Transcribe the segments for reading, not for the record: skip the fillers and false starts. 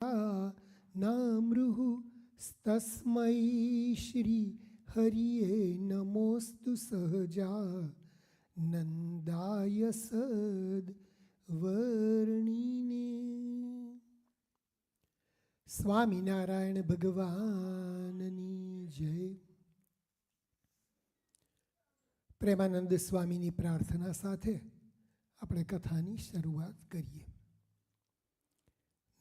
નામૃહ તસ્મૈ શ્રી હરિયે નમોસ્તુ સહજા નંદાય સદ વર્ણિને. સ્વામિનારાયણ ભગવાનની જય. પ્રેમાનંદ સ્વામીની પ્રાર્થના સાથે આપણે કથાની શરૂઆત કરીએ.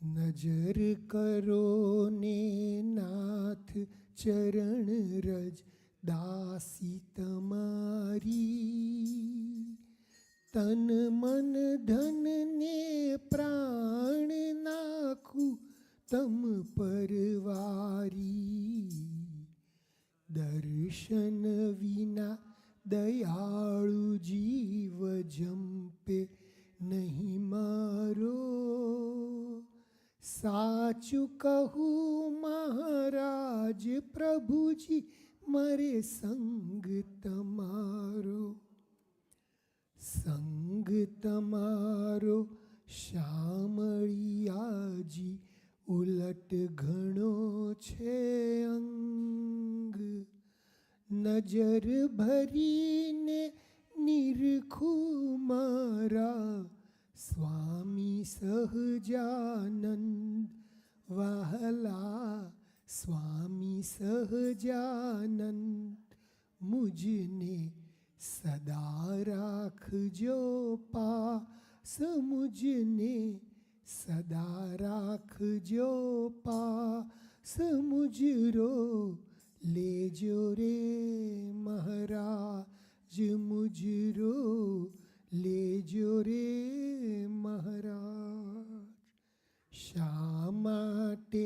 નજર કરો ને નાથ ચરણ રજ દાસી તમારી, તન મન ધન ને પ્રાણ નાખું તમ પરવારી. દર્શન વિના દયાળુ જીવ જંપે નહીં મારો, સાચું કહું મહારાજ પ્રભુજી મારે સંગ તમારો. સંગ તમારો શામળિયાજી ઉલટ ઘણો છે અંગ. નજર ભરીને નિરખું મારા સ્વામી સહજાનંદ વહાલા. સ્વામી સહજાનંદ મુજને સદા રાખજો પાસ, મુજને સદા રાખજો પાસ. મુજરો લેજો રે મહારાજ, મુજરો લેજો રે મહારાજ. શા માટે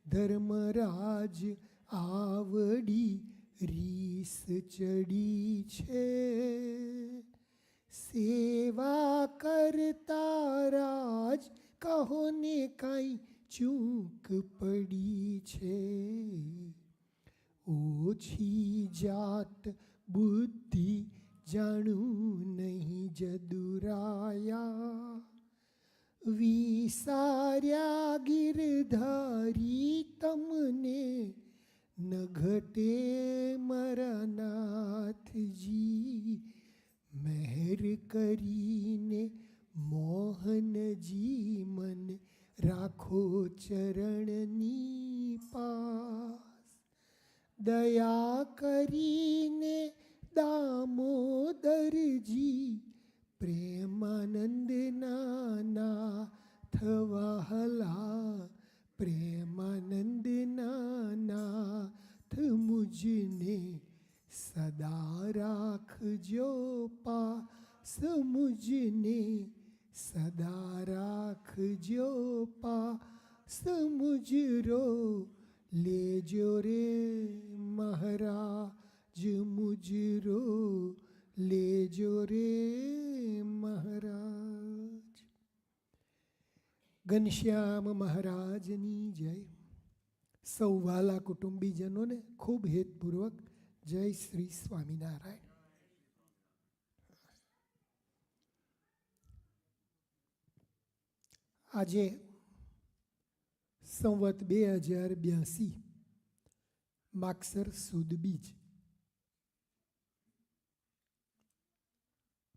ધર્મરાજ આવડી રીસ ચડી છે, સેવા કરતા રાજ કહો ને કાંઈ ચૂક પડી છે. ઓછી જાત બુદ્ધિ જાણું નહીં જદુરાયા, વિસાર્યા ગિરધારી તમને ન ઘટે મારા નાથજી. મહેર કરીને મોહનજી મન રાખો ચરણની પાસ. દયા કરીને દામોદરજી પ્રેમાનંદ નાથ વહાલા. પ્રેમાનંદ નાથ મુજને સદા રાખજો પાસ, મુજને સદા રાખજો પાસ. મુજરો લેજો રે મહારાજ, મુજરો લેજો રે મહારાજ. ઘનશ્યામ મહારાજની જય. સૌ વાલા કુટુંબીજનોને ખૂબ હેતપૂર્વક જય શ્રી સ્વામિનારાયણ. આજે સંવત 2082 માગસર સુદ બીજ.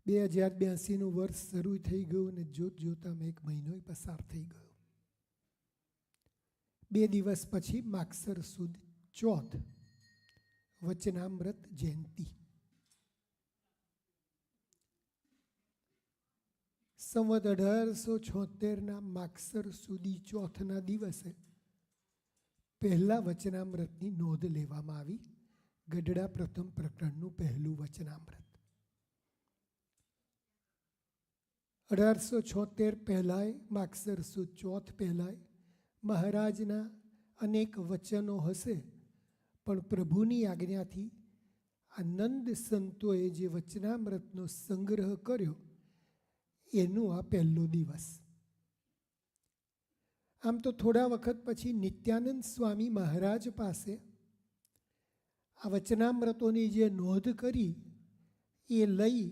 2082નું વર્ષ શરૂ થઈ ગયું અને જોત જોતામાં એક મહિનો પસાર થઈ ગયો. 2 દિવસ પછી માગસર સુદ ચોથ વચનામૃત જયંતિ. સંવત 1876ના માગસર સુદી ચોથના દિવસે પહેલા વચનામૃતની નોંધ લેવામાં આવી. ગઢડા પ્રથમ પ્રકરણનું પહેલું વચનામૃત. 1876 પહેલાંય માગસર સુદ ચોથ પહેલાંય મહારાજના અનેક વચનો હશે, પણ પ્રભુની આજ્ઞાથી આનંદ સંતોએ જે વચનામૃતનો સંગ્રહ કર્યો એનું આ પહેલો દિવસ. આમ તો થોડા વખત પછી નિત્યાનંદ સ્વામી મહારાજ પાસે આ વચનામૃતોની જે નોંધ કરી એ લઈ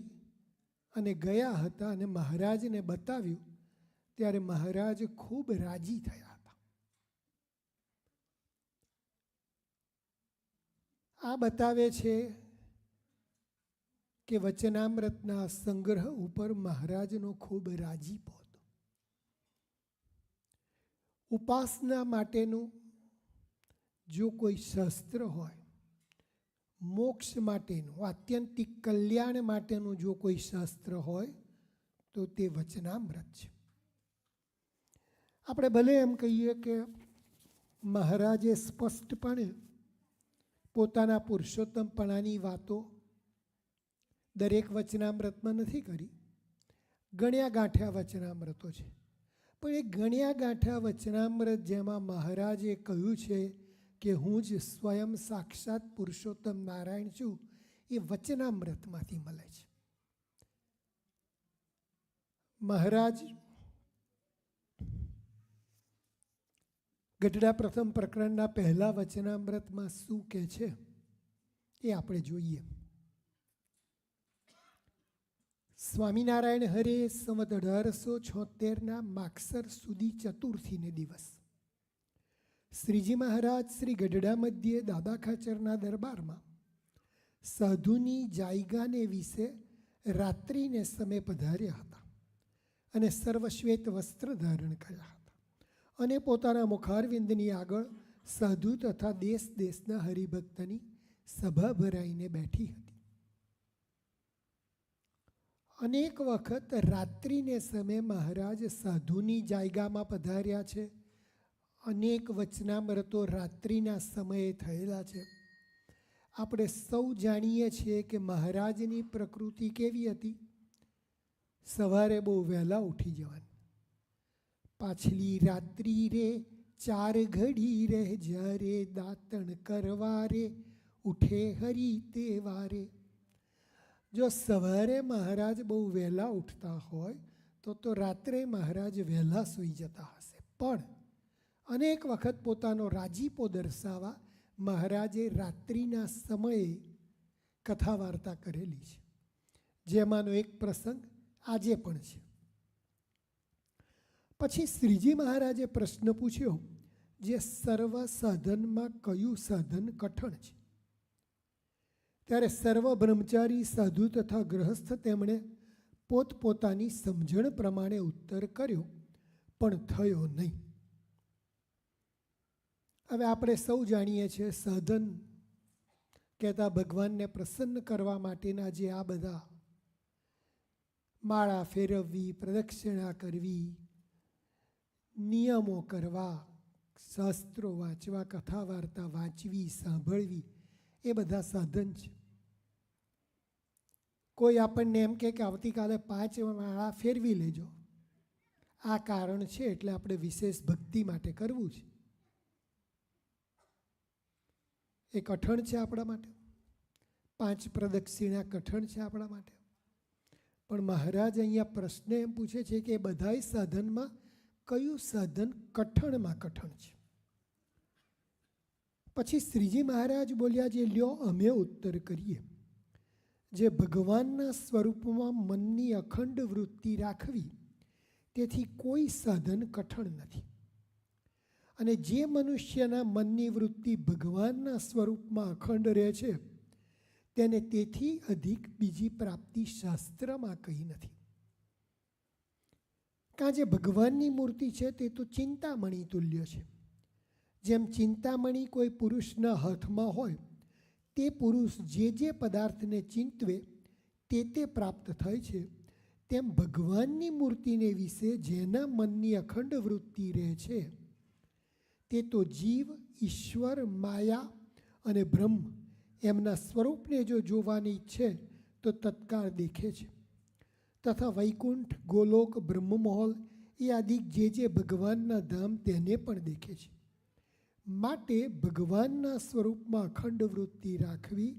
અને ગયા હતા અને મહારાજને બતાવ્યું ત્યારે મહારાજ ખૂબ રાજી થયા હતા. આ બતાવે છે કે વચનામૃતના સંગ્રહ ઉપર મહારાજનો ખૂબ રાજીપો હતો. ઉપાસના માટેનું જો કોઈ શસ્ત્ર હોય, મોક્ષ માટેનું, આત્યંતિક કલ્યાણ માટેનું જો કોઈ શાસ્ત્ર હોય તો તે વચનામૃત છે. આપણે ભલે એમ કહીએ કે મહારાજે સ્પષ્ટપણે પોતાના પુરુષોત્તમપણાની વાતો દરેક વચનામૃતમાં નથી કરી. ગણ્યા ગાંઠ્યા વચનામૃતો છે, પણ એ ગણ્યા ગાંઠ્યા વચનામૃત જેમાં મહારાજે કહ્યું છે કે હું જ સ્વયં સાક્ષાત પુરુષોત્તમ નારાયણ છું, એ વચનામૃતમાંથી મળે છે. મહારાજ ગઢડા પ્રથમ પ્રકરણના પહેલા વચનામૃતમાં શું કહે છે એ આપણે જોઈએ. સ્વામિનારાયણ હરે સંવત 1876ના માગસર સુધી ચતુર્થીને દિવસ શ્રીજી મહારાજ શ્રી ગઢડા મધ્યે દાદા ખાચરના દરબારમાં સાધુની જાયગાને વિશે રાત્રિને સમય પધાર્યા હતા અને સર્વશ્વેત વસ્ત્ર ધારણ કર્યા હતા અને પોતાના મુખારવિંદની આગળ સાધુ તથા દેશ દેશના હરિભક્તની સભા ભરાઈને બેઠી હતી. અનેક વખત રાત્રિને સમયે મહારાજ સાધુની જાયગામાં પધાર્યા છે. અનેક વચનામૃતો રાત્રિના સમયે થયેલા છે. આપણે સૌ જાણીએ છીએ કે મહારાજની પ્રકૃતિ કેવી હતી. સવારે બહુ વહેલા ઉઠી જવાની. પાછલી રાત્રિ રે 4 ઘડી રહે જ્યારે દાતણ કરવા રે ઉઠે હરી તે વારે. જો સવારે મહારાજ બહુ વહેલા ઉઠતા હોય તો રાત્રે મહારાજ વહેલા સૂઈ જતા હશે. પણ અનેક વખત પોતાનો રાજીપો દર્શાવવા મહારાજે રાત્રિના સમયે કથા વાર્તા કરેલી છે, જેમાંનો એક પ્રસંગ આજે પણ છે. પછી શ્રીજી મહારાજે પ્રશ્ન પૂછ્યો, જે સર્વ સાધનમાં કયું સાધન કઠણ છે? ત્યારે સર્વ બ્રહ્મચારી સાધુ તથા ગ્રહસ્થ તેમણે પોતપોતાની સમજણ પ્રમાણે ઉત્તર કર્યો, પણ થયો નહીં. હવે આપણે સૌ જાણીએ છીએ સાધન કહેતા ભગવાનને પ્રસન્ન કરવા માટેના જે આ બધા માળા ફેરવવી, પ્રદક્ષિણા કરવી, નિયમો કરવા, શાસ્ત્રો વાંચવા, કથા વાર્તા વાંચવી, સાંભળવી, એ બધા સાધન છે. કોઈ આપણને એમ કે આવતીકાલે 5 માળા ફેરવી લેજો, આ કારણ છે એટલે આપણે વિશેષ ભક્તિ માટે કરવું છે. એ કઠણ છે આપણા માટે. 5 પ્રદક્ષિણા કઠણ છે આપણા માટે. પણ મહારાજ અહીંયા પ્રશ્ન એમ પૂછે છે કે બધાય સાધનમાં કયું સાધન કઠણમાં કઠણ છે? પછી શ્રીજી મહારાજ બોલ્યા, જે લ્યો અમે ઉત્તર કરીએ. જે ભગવાનના સ્વરૂપમાં મનની અખંડ વૃત્તિ રાખવી, તેથી કોઈ સાધન કઠણ નથી. અને જે મનુષ્યના મનની વૃત્તિ ભગવાનના સ્વરૂપમાં અખંડ રહે છે, તેને તેથી અધિક બીજી પ્રાપ્તિ શાસ્ત્રમાં કહી નથી. કારણ જે ભગવાનની મૂર્તિ છે તે તો ચિંતામણી તુલ્ય છે. જેમ ચિંતામણી કોઈ પુરુષના હાથમાં હોય, તે પુરુષ જે પદાર્થને ચિંતવે તે પ્રાપ્ત થાય છે, તેમ ભગવાનની મૂર્તિને વિશે જેના મનની અખંડ વૃત્તિ રહે છે, તે તો જીવ, ઈશ્વર, માયા અને બ્રહ્મ એમના સ્વરૂપને જો જોવાની ઈચ્છે તો તત્કાળ દેખે છે. તથા વૈકુંઠ, ગોલોક, બ્રહ્મમહોલ એ આદિ જે ભગવાનના ધામ તેને પણ દેખે છે. માટે ભગવાનના સ્વરૂપમાં અખંડ વૃત્તિ રાખવી,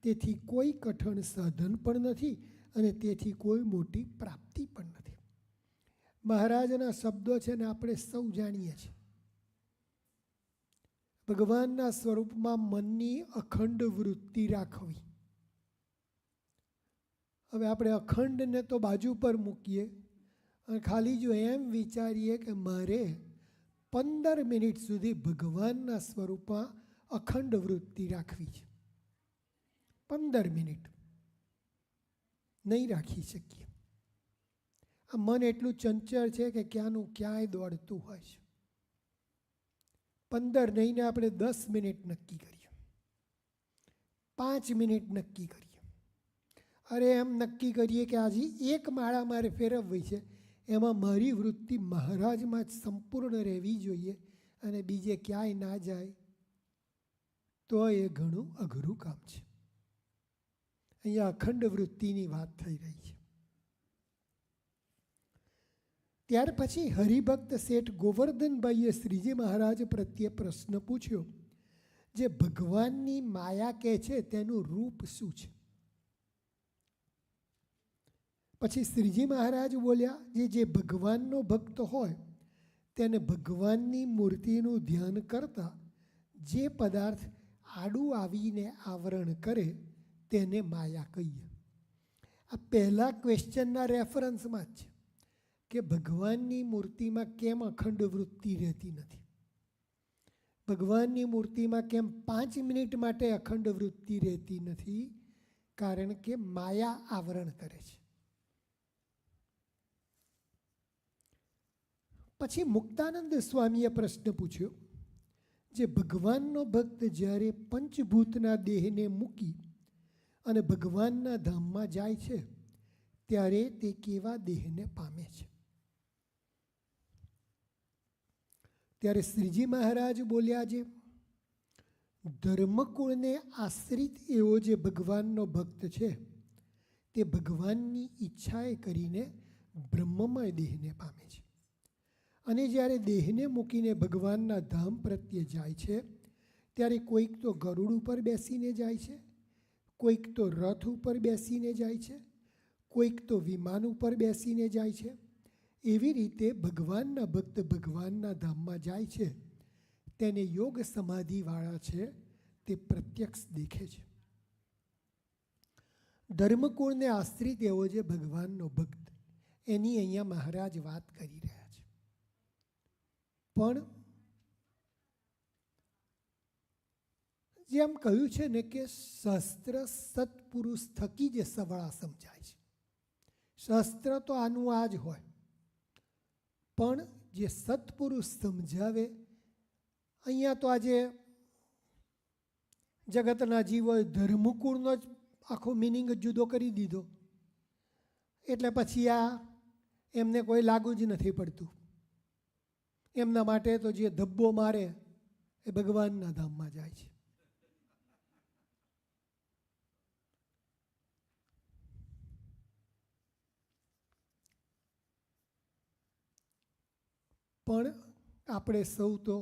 તેથી કોઈ કઠણ સાધન પણ નથી અને તેથી કોઈ મોટી પ્રાપ્તિ પણ નથી. મહારાજના શબ્દો છે ને આપણે સૌ જાણીએ છીએ. ભગવાનના સ્વરૂપમાં મનની અખંડ વૃત્તિ રાખવી. હવે આપણે અખંડને તો બાજુ પર મૂકીએ અને ખાલી જો એમ વિચારીએ કે મારે 15 મિનિટ સુધી ભગવાનના સ્વરૂપમાં અખંડ વૃત્તિ રાખવી છે, 15 મિનિટ નહીં રાખી શકીએ. આ મન એટલું ચંચળ છે કે ક્યાંનું ક્યાંય દોડતું હોય છે. 15 નહીં ને આપણે 10 મિનિટ નક્કી કરીએ, 5 મિનિટ નક્કી કરીએ. અરે એમ નક્કી કરીએ કે આજે એક માળા મારે ફેરવવી છે, એમાં મારી વૃત્તિ મહારાજમાં જ સંપૂર્ણ રહેવી જોઈએ અને બીજે ક્યાંય ના જાય, તો એ ઘણું અઘરું કામ છે. અહીંયા અખંડ વૃત્તિની વાત થઈ રહી છે. ત્યાર પછી હરિભક્ત શેઠ ગોવર્ધનભાઈએ શ્રીજી મહારાજ પ્રત્યે પ્રશ્ન પૂછ્યો, જે ભગવાનની માયા કહે છે તેનું રૂપ શું છે? પછી શ્રીજી મહારાજ બોલ્યા, જે ભગવાનનો ભક્ત હોય તેને ભગવાનની મૂર્તિનું ધ્યાન કરતા જે પદાર્થ આડું આવીને આવરણ કરે તેને માયા કહીએ. આ પહેલા ક્વેશ્ચનના રેફરન્સમાં જ છે કે ભગવાનની મૂર્તિમાં કેમ અખંડ વૃત્તિ રહેતી નથી, ભગવાનની મૂર્તિમાં કેમ 5 મિનિટ માટે અખંડ વૃત્તિ રહેતી નથી? કારણ કે માયા આવરણ કરે છે. પછી મુક્તાનંદ સ્વામીએ પ્રશ્ન પૂછ્યો, જે ભગવાનનો ભક્ત જ્યારે પંચભૂતના દેહને મૂકી અને ભગવાનના ધામમાં જાય છે ત્યારે તે કેવા દેહને પામે છે? ત્યારે શ્રીજી મહારાજ બોલ્યા, જે ધર્મકુળને આશ્રિત એવો જે ભગવાનનો ભક્ત છે તે ભગવાનની ઈચ્છાએ કરીને બ્રહ્મમય દેહને પામે છે. અને જ્યારે દેહને મૂકીને ભગવાનના ધામ પ્રત્યે જાય છે ત્યારે કોઈક તો ગરુડ ઉપર બેસીને જાય છે, કોઈક તો રથ ઉપર બેસીને જાય છે, કોઈક તો વિમાન ઉપર બેસીને જાય છે. એવી રીતે ભગવાનના ભક્ત ભગવાનના ધામમાં જાય છે તેને યોગ સમાધિવાળા છે તે પ્રત્યક્ષ દેખે છે. ધર્મકુળને આશ્રિત એવો જે ભગવાનનો ભક્ત, એની અહીંયા મહારાજ વાત કરી રહ્યા છે. પણ જેમ કહ્યું છે ને કે શાસ્ત્ર સત્પુરુષ થકી જ સવળા સમજાય છે. શાસ્ત્ર તો આનું આ જ હોય, પણ જે સત્પુરુષ સમજાવે, અહીંયા તો આજે જગતના જીવોએ ધર્મકુળનો જ આખો મિનિંગ જુદો કરી દીધો, એટલે પછી આ એમને કોઈ લાગુ જ નથી પડતું. એમના માટે તો જે ધબ્બો મારે એ ભગવાનના ધામમાં જાય છે. પણ આપણે સૌ તો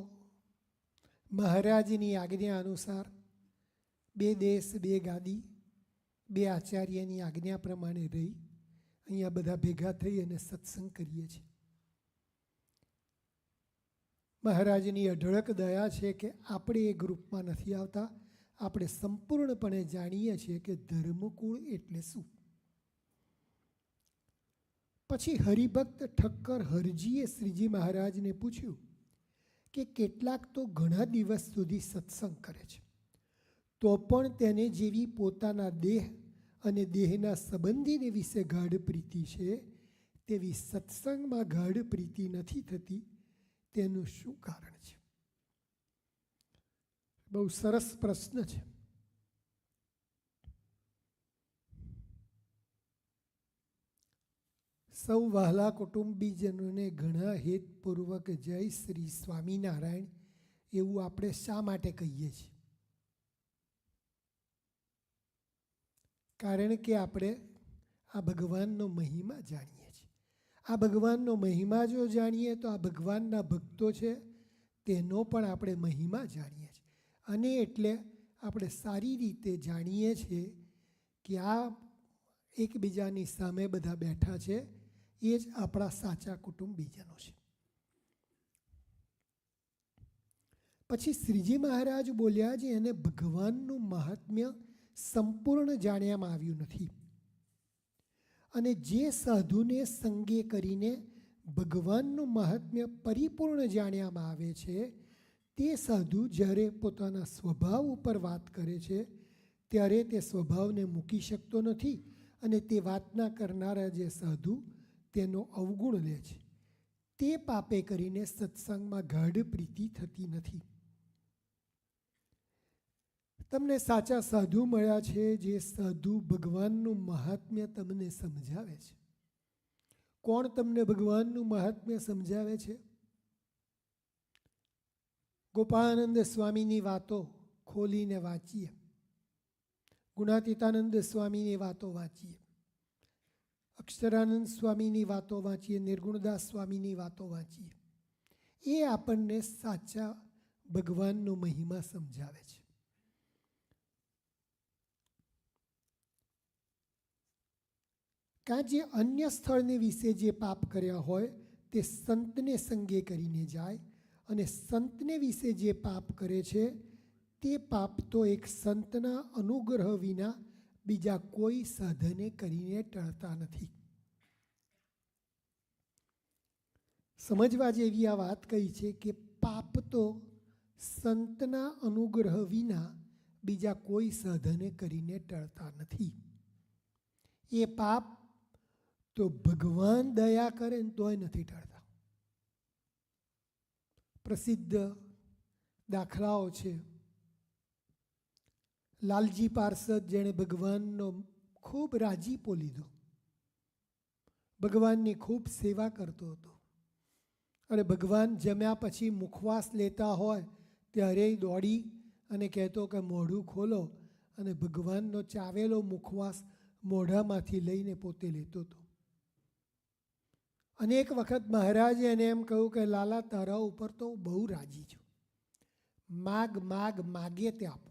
મહારાજની આજ્ઞા અનુસાર 2 દેશ 2 ગાદી 2 આચાર્યની આજ્ઞા પ્રમાણે રહી અહીંયા બધા ભેગા થઈ અને સત્સંગ કરીએ છીએ. મહારાજની અઢળક દયા છે કે આપણે એ ગ્રુપમાં નથી આવતા. આપણે સંપૂર્ણપણે જાણીએ છીએ કે ધર્મકુળ એટલે શું. પછી હરિભક્ત ઠક્કર હરજીએ શ્રીજી મહારાજને પૂછ્યું કે કેટલાક તો ઘણા દિવસ સુધી સત્સંગ કરે છે, તો પણ તેને જેવી પોતાના દેહ અને દેહના સંબંધીને વિશે ગાઢ પ્રીતિ છે તેવી સત્સંગમાં ગાઢ પ્રીતિ નથી થતી, તેનું શું કારણ છે? બહુ સરસ પ્રશ્ન છે. સૌ વહાલા કુટુંબીજનોને ઘણા હેતપૂર્વક જય શ્રી સ્વામિનારાયણ એવું આપણે શા માટે કહીએ છીએ? કારણ કે આપણે આ ભગવાનનો મહિમા જાણીએ છીએ. આ ભગવાનનો મહિમા જો જાણીએ તો આ ભગવાનના ભક્તો છે તેનો પણ આપણે મહિમા જાણીએ છીએ. અને એટલે આપણે સારી રીતે જાણીએ છીએ કે આ એકબીજાની સામે બધા બેઠા છે એ જ આપણા સાચા કુટુંબીજનો છે. પછી શ્રીજી મહારાજ બોલ્યા, જે એને ભગવાનનું મહાત્મ્ય સંપૂર્ણ જાણ્યામાં આવ્યું નથી અને જે સાધુને સંગે કરીને ભગવાનનું મહાત્મ્ય પરિપૂર્ણ જાણ્યામાં આવે છે તે સાધુ જ્યારે પોતાના સ્વભાવ ઉપર વાત કરે છે ત્યારે તે સ્વભાવને મૂકી શકતો નથી અને તે વાતના કરનારા જે સાધુ તેનો અવગુણ લે છે તે પાપે કરીને સત્સંગમાં ગાઢ પ્રીતિ થતી નથી. તમને સાચા સાધુ મળ્યા છે જે સાધુ ભગવાનનું મહાત્મ્ય તમને સમજાવે છે. કોણ તમને ભગવાનનું મહાત્મ્ય સમજાવે છે? ગોપાળાનંદ સ્વામીની વાતો ખોલીને વાંચીએ, ગુણાતીતાનંદ સ્વામીની વાતો વાંચીએ, અક્ષરાનંદ સ્વામીની વાતો વાંચીએ, નિર્ગુણદાસ સ્વામીની વાતો વાંચીએ. એ આપણને સાચા ભગવાનનો મહિમા સમજાવે છે. કાં જે અન્ય સ્થળને વિશે જે પાપ કર્યા હોય તે સંતને સંગે કરીને જાય, અને સંતને વિશે જે પાપ કરે છે તે પાપ તો એક સંતના અનુગ્રહ વિના બીજા કોઈ સાધને કરીને ટળતા નથી. સમજવા જેવી આ વાત કહી છે કે પાપ તો સંતના અનુગ્રહ વિના બીજા કોઈ સાધને કરીને ટળતા નથી. એ પાપ તો ભગવાન દયા કરે ને તોય નથી ટળતા. પ્રસિદ્ધ દાખલાઓ છે. લાલજી પાર્ષદ, જેણે ભગવાનનો ખૂબ રાજીપો લીધો, ભગવાનની ખૂબ સેવા કરતો હતો, અને ભગવાન જમ્યા પછી મુખવાસ લેતા હોય ત્યારે દોડી અને કહેતો કે મોઢું ખોલો, અને ભગવાનનો ચાવેલો મુખવાસ મોઢામાંથી લઈને પોતે લેતો હતો. અનેક વખત મહારાજે એને એમ કહ્યું કે લાલા, તારા ઉપર તો હું બહુ રાજી છું, માગ માગ માગે તે આપો.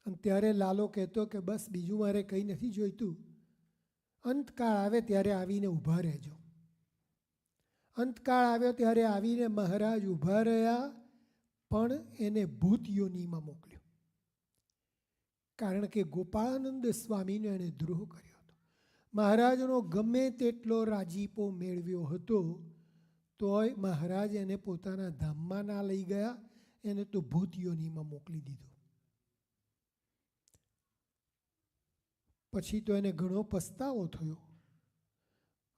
અને ત્યારે લાલો કહેતો કે બસ બીજું મારે કંઈ નથી જોઈતું, અંતકાળ આવે ત્યારે આવીને ઊભા રહેજો. અંતકાળ આવ્યો ત્યારે આવીને મહારાજ ઊભા રહ્યા, પણ એને ભૂત યોનિમાં મોકલ્યો. કારણ કે ગોપાળાનંદ સ્વામીને એણે દ્રોહ કર્યો હતો. મહારાજનો ગમે તેટલો રાજીપો મેળવ્યો હતો તોય મહારાજ એને પોતાના ધામમાં ના લઈ ગયા, એને તો ભૂત યોનિમાં મોકલી દીધો. પછી તો એને ઘણો પસ્તાવો થયો,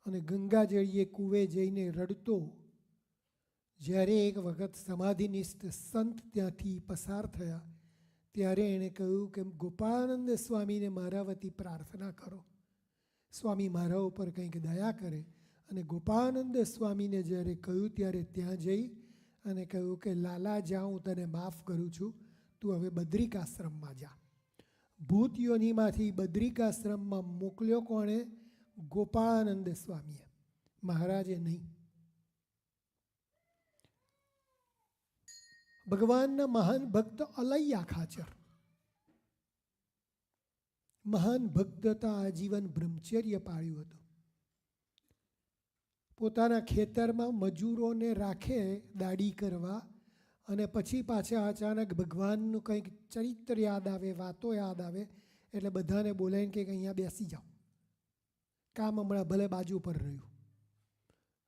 અને ગંગાજળીએ કૂવે જઈને રડતો. જ્યારે એક વખત સમાધિનિષ્ઠ સંત ત્યાંથી પસાર થયા ત્યારે એણે કહ્યું કે ગોપાળાનંદ સ્વામીને મારા વતી પ્રાર્થના કરો, સ્વામી મારા ઉપર કંઈક દયા કરે. અને ગોપાળાનંદ સ્વામીને જ્યારે કહ્યું ત્યારે ત્યાં જઈ અને કહ્યું કે લાલા, જા, હું તને માફ કરું છું, તું હવે બદ્રિકાશ્રમમાં જા. ભૂત યોનિમાંથી બદ્રિકાશ્રમમાં મોકલ્યો કોણે? ગોપાળાનંદ સ્વામીએ, મહારાજે નહીં. ભગવાનના મહાન ભક્ત અલૈયા ખાચર, મહાન ભક્ત હતા, આજીવન બ્રહ્મચર્ય પાળ્યું હતું. પોતાના ખેતરમાં મજૂરોને રાખે દાડી કરવા, અને પછી પાછા અચાનક ભગવાનનું કંઈક ચરિત્ર યાદ આવે, વાતો યાદ આવે, એટલે બધાને બોલાવીને કે અહીંયા બેસી જાઓ, કામ હમણાં ભલે બાજુ પર રહ્યું,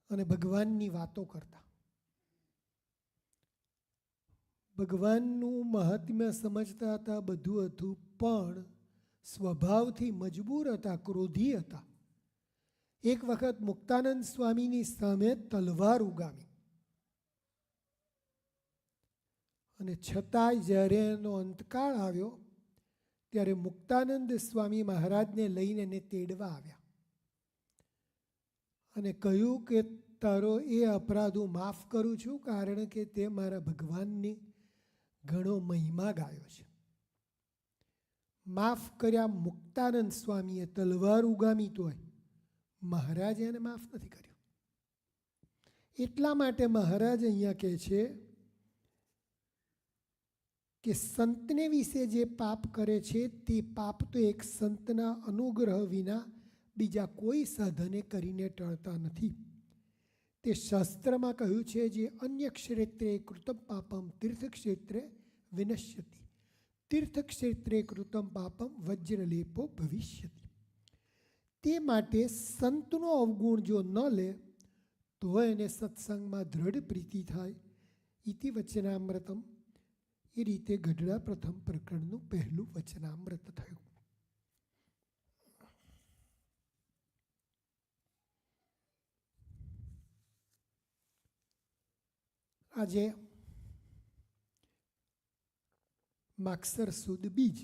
અને ભગવાનની વાતો કરતા. ભગવાનનું મહાત્મ્ય સમજતા હતા, બધું હતું, પણ સ્વભાવથી મજબૂર હતા, ક્રોધી હતા. એક વખત મુક્તાનંદ સ્વામીની સામે તલવાર ઉગામી, અને છતાંય જ્યારે એનો અંતકાળ આવ્યો ત્યારે મુક્તાનંદ સ્વામી મહારાજને લઈને એને તેડવા આવ્યા અને કહ્યું કે તારો એ અપરાધ હું માફ કરું છું, કારણ કે તે મારા ભગવાનની ઘણો મહિમા ગાયો છે. માફ કર્યા મુક્તાનંદ સ્વામીએ, તલવાર ઉગામી તોય મહારાજે એને માફ નથી કર્યો. એટલા માટે મહારાજ અહીંયા કહે છે કે સંતને વિશે જે પાપ કરે છે તે પાપ તો એક સંતના અનુગ્રહ વિના બીજા કોઈ સાધને કરીને ટળતા નથી. તે શાસ્ત્રમાં કહ્યું છે, જે અન્ય ક્ષેત્રે કૃતમ પાપમ તીર્થક્ષેત્રે વિનશ્યતિ, તીર્થક્ષેત્રે કૃતમ પાપમ વજ્રલેપો ભવિષ્યતિ. તે માટે સંતનો અવગુણ જો ન લે તો એને સત્સંગમાં દ્રઢ પ્રીતિ થાય. ઇતિ વચનામૃતમ એ રીતે ગઢડા પ્રથમ પ્રકરણનું પહેલું વચનામૃત થયું. આજે માગસર સુદ બીજ.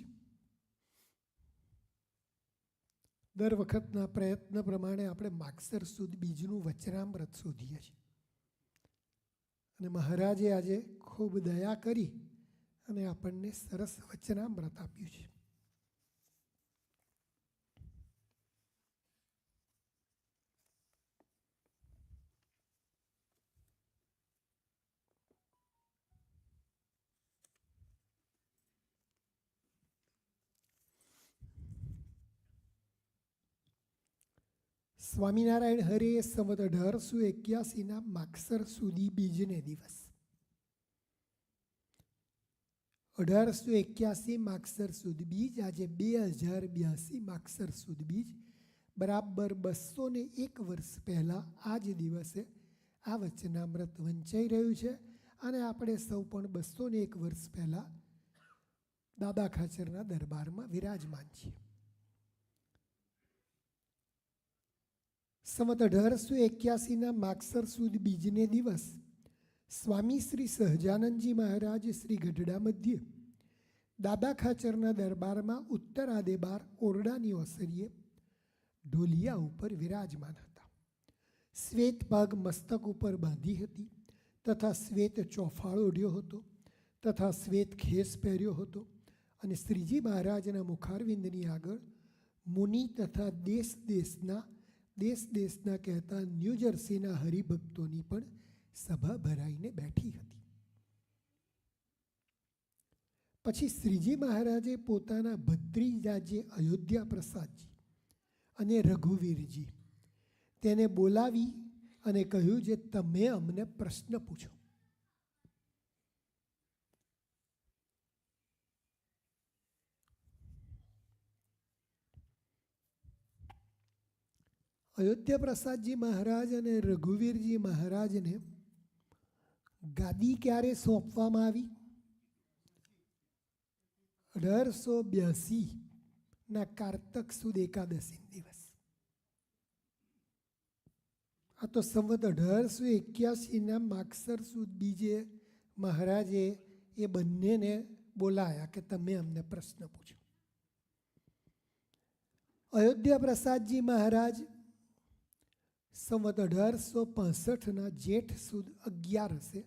દર વખતના પ્રયત્ન પ્રમાણે આપણે માગસર સુદ બીજનું વચનામૃત શોધીએ છીએ. અને મહારાજે આજે ખૂબ દયા કરી અને આપણને સરસ વચનામૃત આપ્યું છે. સ્વામિનારાયણ હરે સંવત 1881 માગસર સુધી બીજને દિવસ. 1881 માગસર સુદ બીજ, આજે 2082 માગસર સુદ બીજ, બરાબર 201 વર્ષ પહેલાં આ જ દિવસે આ વચનામૃત વંચાઈ રહ્યું છે. અને આપણે સૌ પણ 201 વર્ષ પહેલાં દાદા ખાચરના દરબારમાં વિરાજમાન છીએ. સંવત 1881 માગસર સુદ બીજને દિવસ સ્વામી શ્રી સહજાનંદજી મહારાજ શ્રી ગઢડા મધ્યે દાદા ખાચરના દરબારમાં ઉત્તરાદે 12 ઓરડાની ઓસરીએ ઢોલિયા ઉપર વિરાજમાન હતા. શ્વેત પાગ મસ્તક ઉપર બાંધી હતી તથા શ્વેત ચોફાળ ઓઢ્યો હતો તથા શ્વેત ખેસ પહેર્યો હતો. અને શ્રીજી મહારાજના મુખારવિંદની આગળ મુનિ તથા દેશના કહેતા ન્યૂજર્સીના હરિભક્તોની પણ સભા ભરાઈને બેઠી હતી. પછી શ્રીજી મહારાજે પોતાના ભત્રીજા જે અયોધ્યા પ્રસાદજી અને રઘુવીરજી તેને બોલાવી અને કહ્યું, જે તમે અમને પ્રશ્ન પૂછો. અયોધ્યા પ્રસાદજી મહારાજ અને રઘુવીરજી મહારાજને ગાદી ક્યારે સોંપવામાં આવી? 1882 કારતક સુદ એકાદશી દિવસ. આ તો સંવત 1881 માગસર સુદ બીજે મહારાજે એ બંનેને બોલાયા કે તમે અમને પ્રશ્ન પૂછો. અયોધ્યા પ્રસાદજી મહારાજ સંવત 1865 જેઠ સુદ 11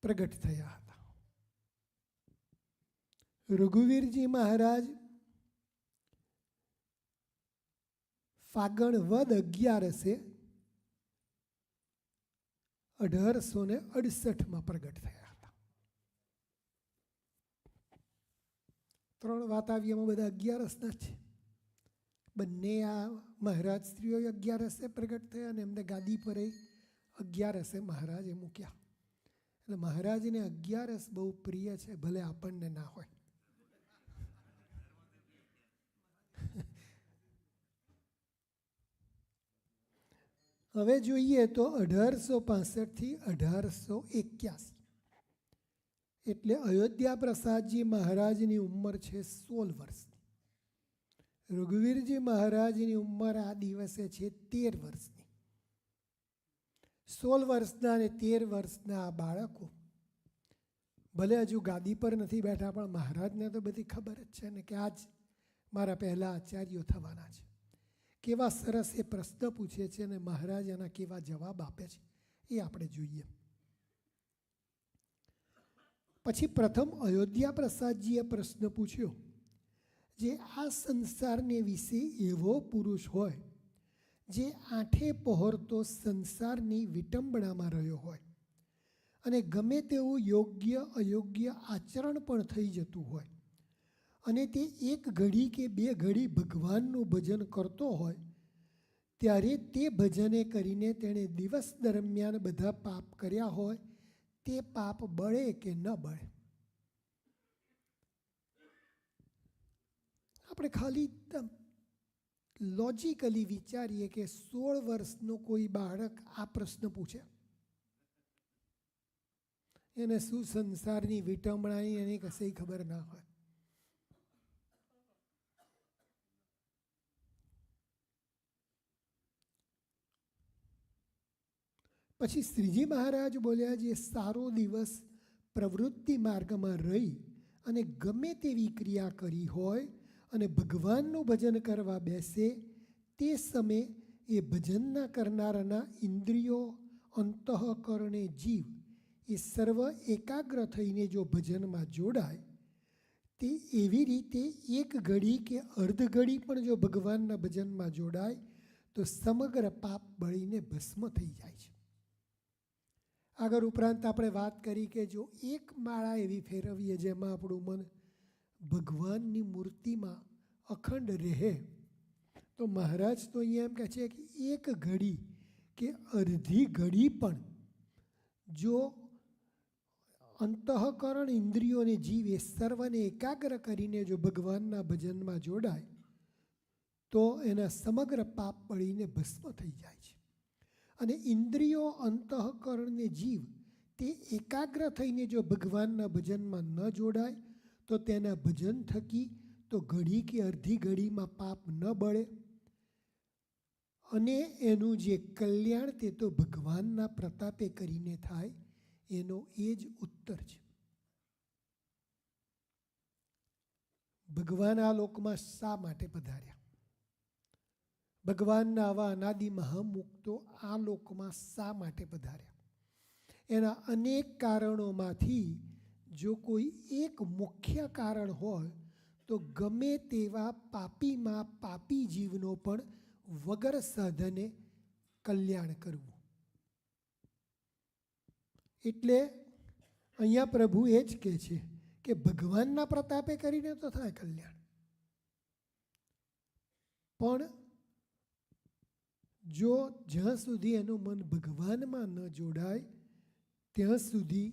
પ્રગટ થયા હતા. રઘુવીરજી મહારાજ ફાગણ વદ 11 1868 પ્રગટ થયા હતા. 3 વાતાવ્યમાં બધા 11 છે. બંને આ મહારાજ સ્ત્રીઓ 11 પ્રગટ થયા અને એમને ગાદી પર 11 મહારાજે મૂક્યા. એટલે મહારાજને 11 બહુ પ્રિય છે, ભલે આપણને ના હોય. હવે જોઈએ તો 1865 થી 1881 એટલે અયોધ્યા પ્રસાદજી મહારાજની ઉંમર છે 16 વર્ષ. રઘુવીરજી મહારાજની ઉંમર આ દિવસે છે 13 વર્ષની. 16 વર્ષના અને 13 વર્ષના આ બાળકો ભલે હજુ ગાદી પર નથી બેઠા, પણ મહારાજને તો બધી ખબર જ છે ને કે આજ મારા પહેલા આચાર્યો થવાના છે. કેવા સરસ એ પ્રશ્ન પૂછે છે અને મહારાજ એના કેવા જવાબ આપે છે એ આપણે જોઈએ. પછી પ્રથમ અયોધ્યા પ્રસાદજીએ પ્રશ્ન પૂછ્યો, જે આ સંસારને વિશે એવો પુરુષ હોય જે આઠે પહોર તો સંસારની વિટંબણામાં રહ્યો હોય અને ગમે તેવું યોગ્ય અયોગ્ય આચરણ પણ થઈ જતું હોય અને તે એક ઘડી કે 2 ઘડી ભગવાનનું ભજન કરતો હોય, ત્યારે તે ભજને કરીને તેણે દિવસ દરમિયાન બધા પાપ કર્યા હોય તે પાપ બળે કે ન બળે. આપણે ખાલી લોજિકલી વિચારીએ કે 16 વર્ષનો કોઈ બાળક આ પ્રશ્ન પૂછે, એને શું સંસારની વિટંબણાની એની કશી ખબર ના હોય. પછી શ્રીજી મહારાજ બોલ્યા, જે સારો દિવસ પ્રવૃત્તિ માર્ગમાં રહી અને ગમે તેવી ક્રિયા કરી હોય અને ભગવાનનું ભજન કરવા બેસે તે સમયે એ ભજનના કરનારાના ઇન્દ્રિયો, અંતઃકરણે જીવ એ સર્વ એકાગ્ર થઈને જો ભજનમાં જોડાય તે એવી રીતે એક ઘડી કે અર્ધ ઘડી પણ જો ભગવાનના ભજનમાં જોડાય તો સમગ્ર પાપ બળીને ભસ્મ થઈ જાય છે. આગળ ઉપરાંત આપણે વાત કરી કે જો એક માળા એવી ફેરવીએ જેમાં આપણું મન ભગવાનની મૂર્તિમાં અખંડ રહે તો મહારાજ તો અહીંયા એમ કહે છે કે એક ઘડી કે અડધી ઘડી પણ જો અંતઃકરણ, ઇન્દ્રિયોને જીવ એ સર્વને એકાગ્ર કરીને જો ભગવાનના ભજનમાં જોડાય તો એના સમગ્ર પાપ બળીને ભસ્મ થઈ જાય છે. અને ઇન્દ્રિયો, અંતઃકરણને જીવ તે એકાગ્ર થઈને જો ભગવાનના ભજનમાં ન જોડાય તો તેના ભજન થકી તો ઘડી કે અડધી ઘડીમાં પાપ ન બળે અને એનું જે કલ્યાણ તે તો ભગવાનના પ્રતાપે કરીને થાય, એનો એ જ ઉત્તર છે. ભગવાન આ લોકમાં શા માટે પધાર્યા? ભગવાનના આવા અનાદિ મહામુક્તો આ લોકમાં શા માટે પધાર્યા? એના અનેક કારણોમાંથી જો કોઈ એક મુખ્ય કારણ હોય તો ગમે તેવા પાપીમાં પાપી જીવનો પણ વગર સાધને કલ્યાણ કરવું. એટલે અહીંયા પ્રભુ એ જ કહે છે કે ભગવાનના પ્રતાપે કરીને તો થાય કલ્યાણ, પણ જો જ્યાં સુધી એનું મન ભગવાનમાં ન જોડાય ત્યાં સુધી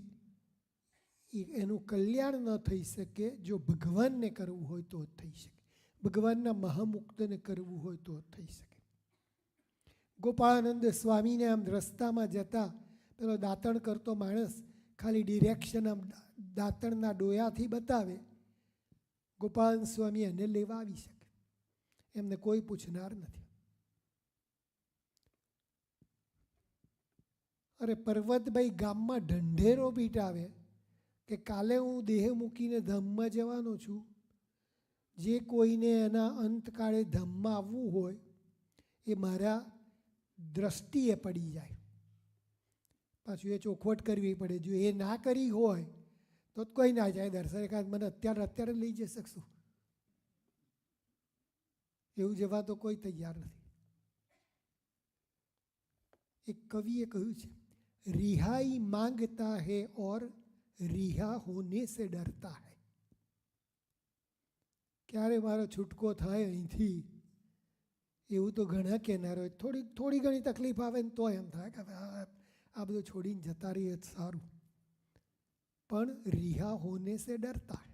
એનું કલ્યાણ ન થઈ શકે. જો ભગવાનને કરવું હોય તો જ થઈ શકે, ભગવાનના મહામુક્તને કરવું હોય તો જ થઈ શકે. ગોપાળાનંદ સ્વામીને આમ રસ્તામાં જતા પેલો દાંતણ કરતો માણસ ખાલી ડિરેક્શન આમ દાંતણના ડોયાથી બતાવે, ગોપાળાનંદ સ્વામી એને લેવા આવી શકે, એમને કોઈ પૂછનાર નથી. અરે પર્વતભાઈ ગામમાં ઢંઢેરો પીટાવે કે કાલે હું દેહ મૂકીને ધામમાં જવાનો છું, જે કોઈને એના અંતકાળે ધામમાં આવવું હોય એ મારા દ્રષ્ટિએ પડી જાય. પાછું એ ચોખવટ કરવી પડે, જો એ ના કરી હોય તો જ કોઈ ના જાય દર્શન. એકાદ મને અત્યારે લઈ જઈ શકશું, એવું જવા તો કોઈ તૈયાર નથી. એક કવિએ કહ્યું છે, रिहाई मांगता है और रिहा होने से डरता है. ક્યારે મારો છૂટકો થાય અહીંથી એવું તો ઘણા કહેનાર હોય. થોડી ઘણી તકલીફ આવે ને તો એમ થાય કે આ બધું છોડીને જતા રહીએ જ સારું, પણ રિહા હોને સે ડરતા હૈ.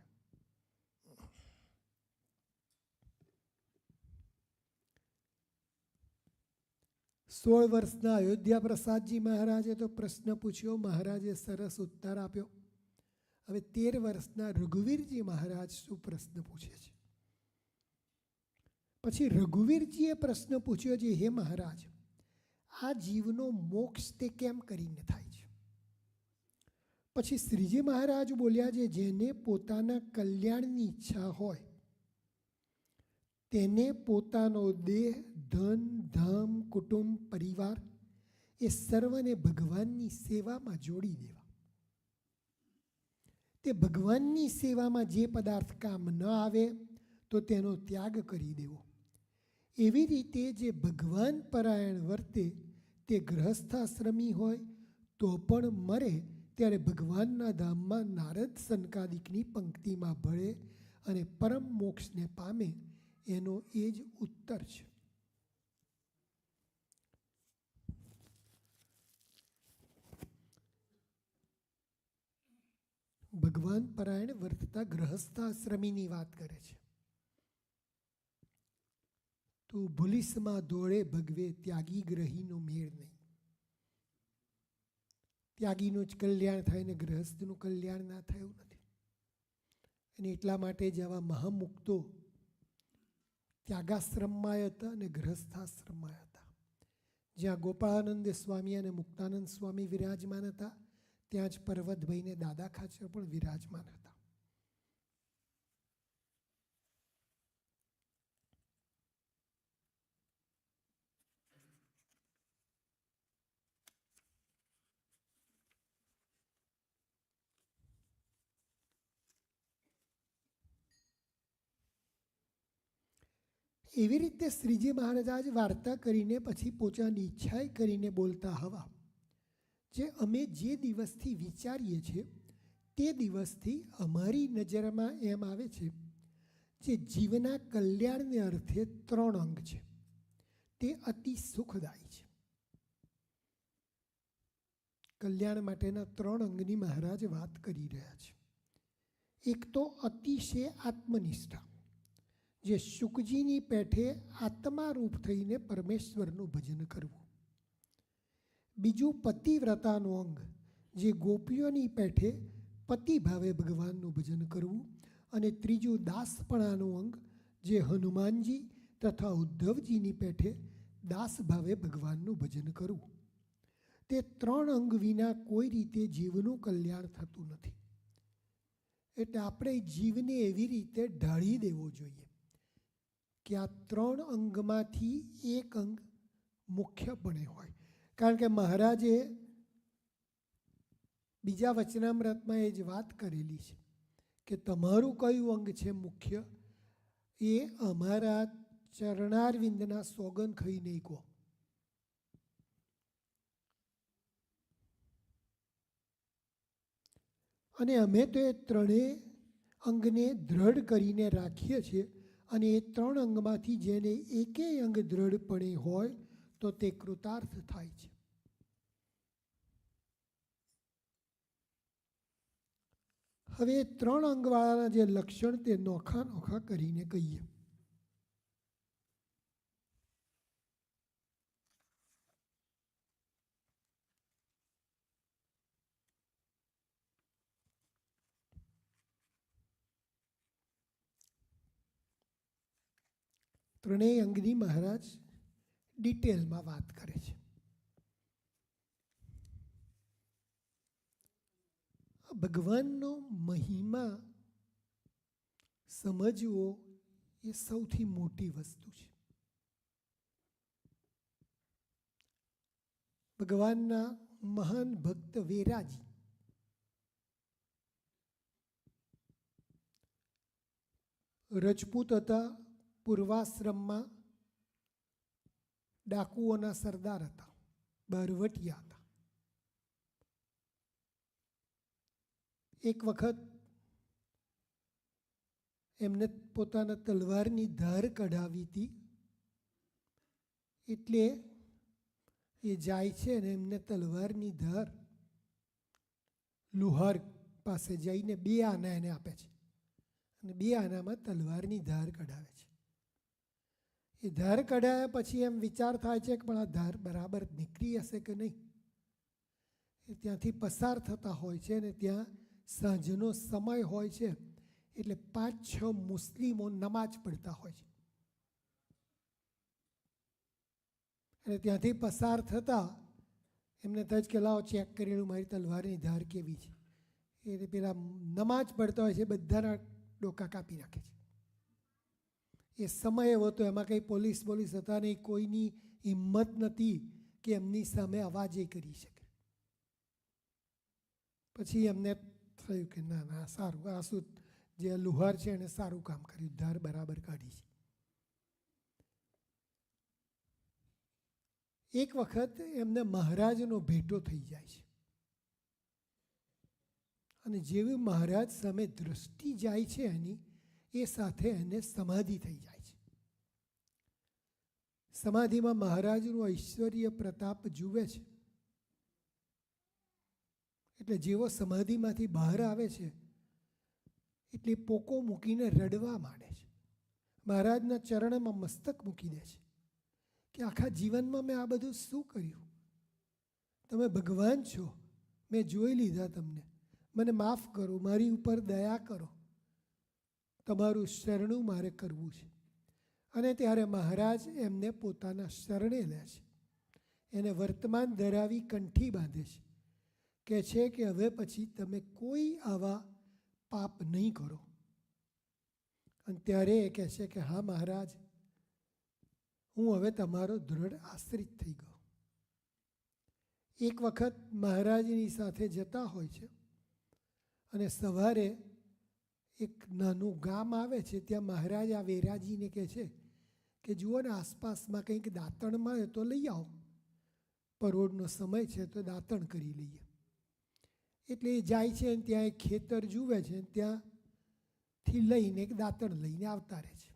સોળ વર્ષના અયોધ્યા પ્રસાદજી મહારાજે તો પ્રશ્ન પૂછ્યો, મહારાજે સરસ ઉત્તર આપ્યો. હવે 13 વર્ષના રઘુવીરજી મહારાજ શું પ્રશ્ન પૂછે છે? પછી રઘુવીરજીએ પ્રશ્ન પૂછ્યો છે, હે મહારાજ, આ જીવનો મોક્ષ તે કેમ કરીને થાય છે? પછી શ્રીજી મહારાજ બોલ્યા છે, જેને પોતાના કલ્યાણની ઈચ્છા હોય તેને પોતાનો દેહ, ધન, ધામ, કુટુંબ, પરિવાર એ સર્વને ભગવાનની સેવામાં જોડી દેવા. તે ભગવાનની સેવામાં જે પદાર્થ કામ ન આવે તો તેનો ત્યાગ કરી દેવો. એવી રીતે જે ભગવાન પરાયણ વર્તે તે ગ્રહસ્થાશ્રમી હોય તો પણ મરે ત્યારે ભગવાનના ધામમાં નારદ સનકાદિકની પંક્તિમાં ભળે અને પરમ મોક્ષને પામે, એનો એ જ ઉત્તર છે. ભગવાન પરાયણ વર્તતા ગ્રહસ્થાશ્રમીની વાત કરે છે. તું ભૂલિસમાં દોડે ભગવે ત્યાગી ગ્રહીનો મેળ નહીં. ત્યાગીનું જ કલ્યાણ થાય ને ગૃહસ્થનું કલ્યાણ ના થાય એવું નથી. અને એટલા માટે જ આવા મહામુક્તો ત્યાગાશ્રમમાં હતા અને ગૃહસ્થાશ્રમમાં હતા. જ્યાં ગોપાળાનંદ સ્વામી અને મુક્તાનંદ સ્વામી વિરાજમાન હતા, ત્યાં જ પર્વતભાઈને દાદા ખાચર પણ વિરાજમાન હતા. એવી રીતે શ્રીજી મહારાજ વાર્તા કરીને પછી પોતાની ઈચ્છાએ કરીને બોલતા હવા, જે અમે જે દિવસથી વિચારીએ છીએ તે દિવસથી અમારી નજરમાં એમ આવે છે જે જીવના કલ્યાણને અર્થે 3 અંગ છે તે અતિ સુખદાયી છે. કલ્યાણ માટેના 3 અંગની મહારાજ વાત કરી રહ્યા છે. એક તો અતિશય આત્મનિષ્ઠા, જે શુકજીની પેઠે આત્મારૂપ થઈને પરમેશ્વરનું ભજન કરવું. બીજું પતિવ્રતાનું અંગ, જે ગોપીઓની પેઠે પતિ ભાવે ભગવાનનું ભજન કરવું. અને ત્રીજું દાસપણાનું અંગ, જે હનુમાનજી તથા ઉદ્ધવજીની પેઠે દાસ ભાવે ભગવાનનું ભજન કરવું. તે 3 અંગ વિના કોઈ રીતે જીવનું કલ્યાણ થતું નથી. એટલે આપણે જીવને એવી રીતે ઢાળી દેવો જોઈએ કે આ 3 અંગમાંથી એક અંગ મુખ્યપણે હોય. કારણ કે મહારાજે બીજા વચનામૃતમાં એ જ વાત કરેલી છે કે તમારું કયું અંગ છે મુખ્ય, એ અમારા ચરણારવિંદના સોગંદ ખાઈ નહીં કહો. અને અમે તો એ 3 અંગને દ્રઢ કરીને રાખીએ છીએ. અને એ 3 અંગમાંથી જેને એકેય અંગ દ્રઢપણે હોય તો તે કૃતાર્થ થાય છે. હવે 3 અંગવાળાના જે લક્ષણ તે નોખા નોખા કરીને કહીએ. ત્રણેય અંગની મહારાજ ડિટેલમાં વાત કરે છે. ભગવાનનો મહિમા સમજવો એ સૌથી મોટી વસ્તુ છે. ભગવાનના મહાન ભક્ત વેરાજી રજપૂત હતા, પૂર્વાશ્રમમાં ડાકુઓના સરદાર હતા, બહારવટિયા હતા. એક વખત એમને પોતાના તલવારની ધાર કઢાવી હતી. એટલે એ જાય છે ને એમને તલવારની ધાર લુહાર પાસે જઈને 2 આના એને આપે છે અને 2 આનામાં તલવારની ધાર કઢાવે છે. એ ધાર કઢાવ્યા પછી એમ વિચાર થાય છે કે પણ આ ધાર બરાબર નીકળી હશે કે નહીં. એ ત્યાંથી પસાર થતા હોય છે અને ત્યાં સાંજનો સમય હોય છે, એટલે 5-6 મુસ્લિમો નમાજ પડતા હોય છે. અને ત્યાંથી પસાર થતા એમને થાય કે લાવો ચેક કરી લઉં મારી તલવારની ધાર કેવી છે. એ પેલા નમાજ પડતા હોય છે, બધાના ડોકા કાપી નાખે છે. એ સમય એવો તો એમાં કંઈ પોલીસ હતા નહીં, કોઈની હિંમત નથી કે એમની સામે અવાજ કરી શકે. પછી એમને થયું કે ના ના સારું, આ શું જે લુહાર છે એને સારું કામ કર્યું, ધાર બરાબર કાઢી છે. એક વખત એમને મહારાજનો ભેટો થઈ જાય છે અને જેવી મહારાજ સામે દૃષ્ટિ જાય છે એની, એ સાથે એને સમાધિ થઈ જાય છે. સમાધિમાં મહારાજનું ઐશ્વર્ય પ્રતાપ જુએ છે. એટલે જેવો સમાધિમાંથી બહાર આવે છે એટલે પોકો મૂકીને રડવા માંડે છે. મહારાજના ચરણમાં મસ્તક મૂકી દે છે કે આખા જીવનમાં મેં આ બધું શું કર્યું? તમે ભગવાન છો, મેં જોઈ લીધા તમને, મને માફ કરો, મારી ઉપર દયા કરો, તમારું શરણું મારે કરવું છે. અને ત્યારે મહારાજ એમને પોતાના શરણે લે છે, એને વર્તમાન ધરાવી કંઠી બાંધે છે, કે હવે પછી તમે કોઈ આવા પાપ નહીં કરો. અને ત્યારે એ કહે છે કે હા મહારાજ, હું હવે તમારો દૃઢ આશ્રિત થઈ ગયો. એક વખત મહારાજની સાથે જતા હોય છે અને સવારે એક નાનું ગામ આવે છે, ત્યાં મહારાજ આ વેરાજીને કહે છે કે જુઓ ને આસપાસમાં કંઈક દાંતણ મળે તો લઈ આવો, પરોઢનો સમય છે તો દાંતણ કરી લઈએ. એટલે એ જાય છે અને ત્યાં એક ખેતર જુએ છે, ત્યાંથી લઈને એક દાંતણ લઈને આવતા રહે છે.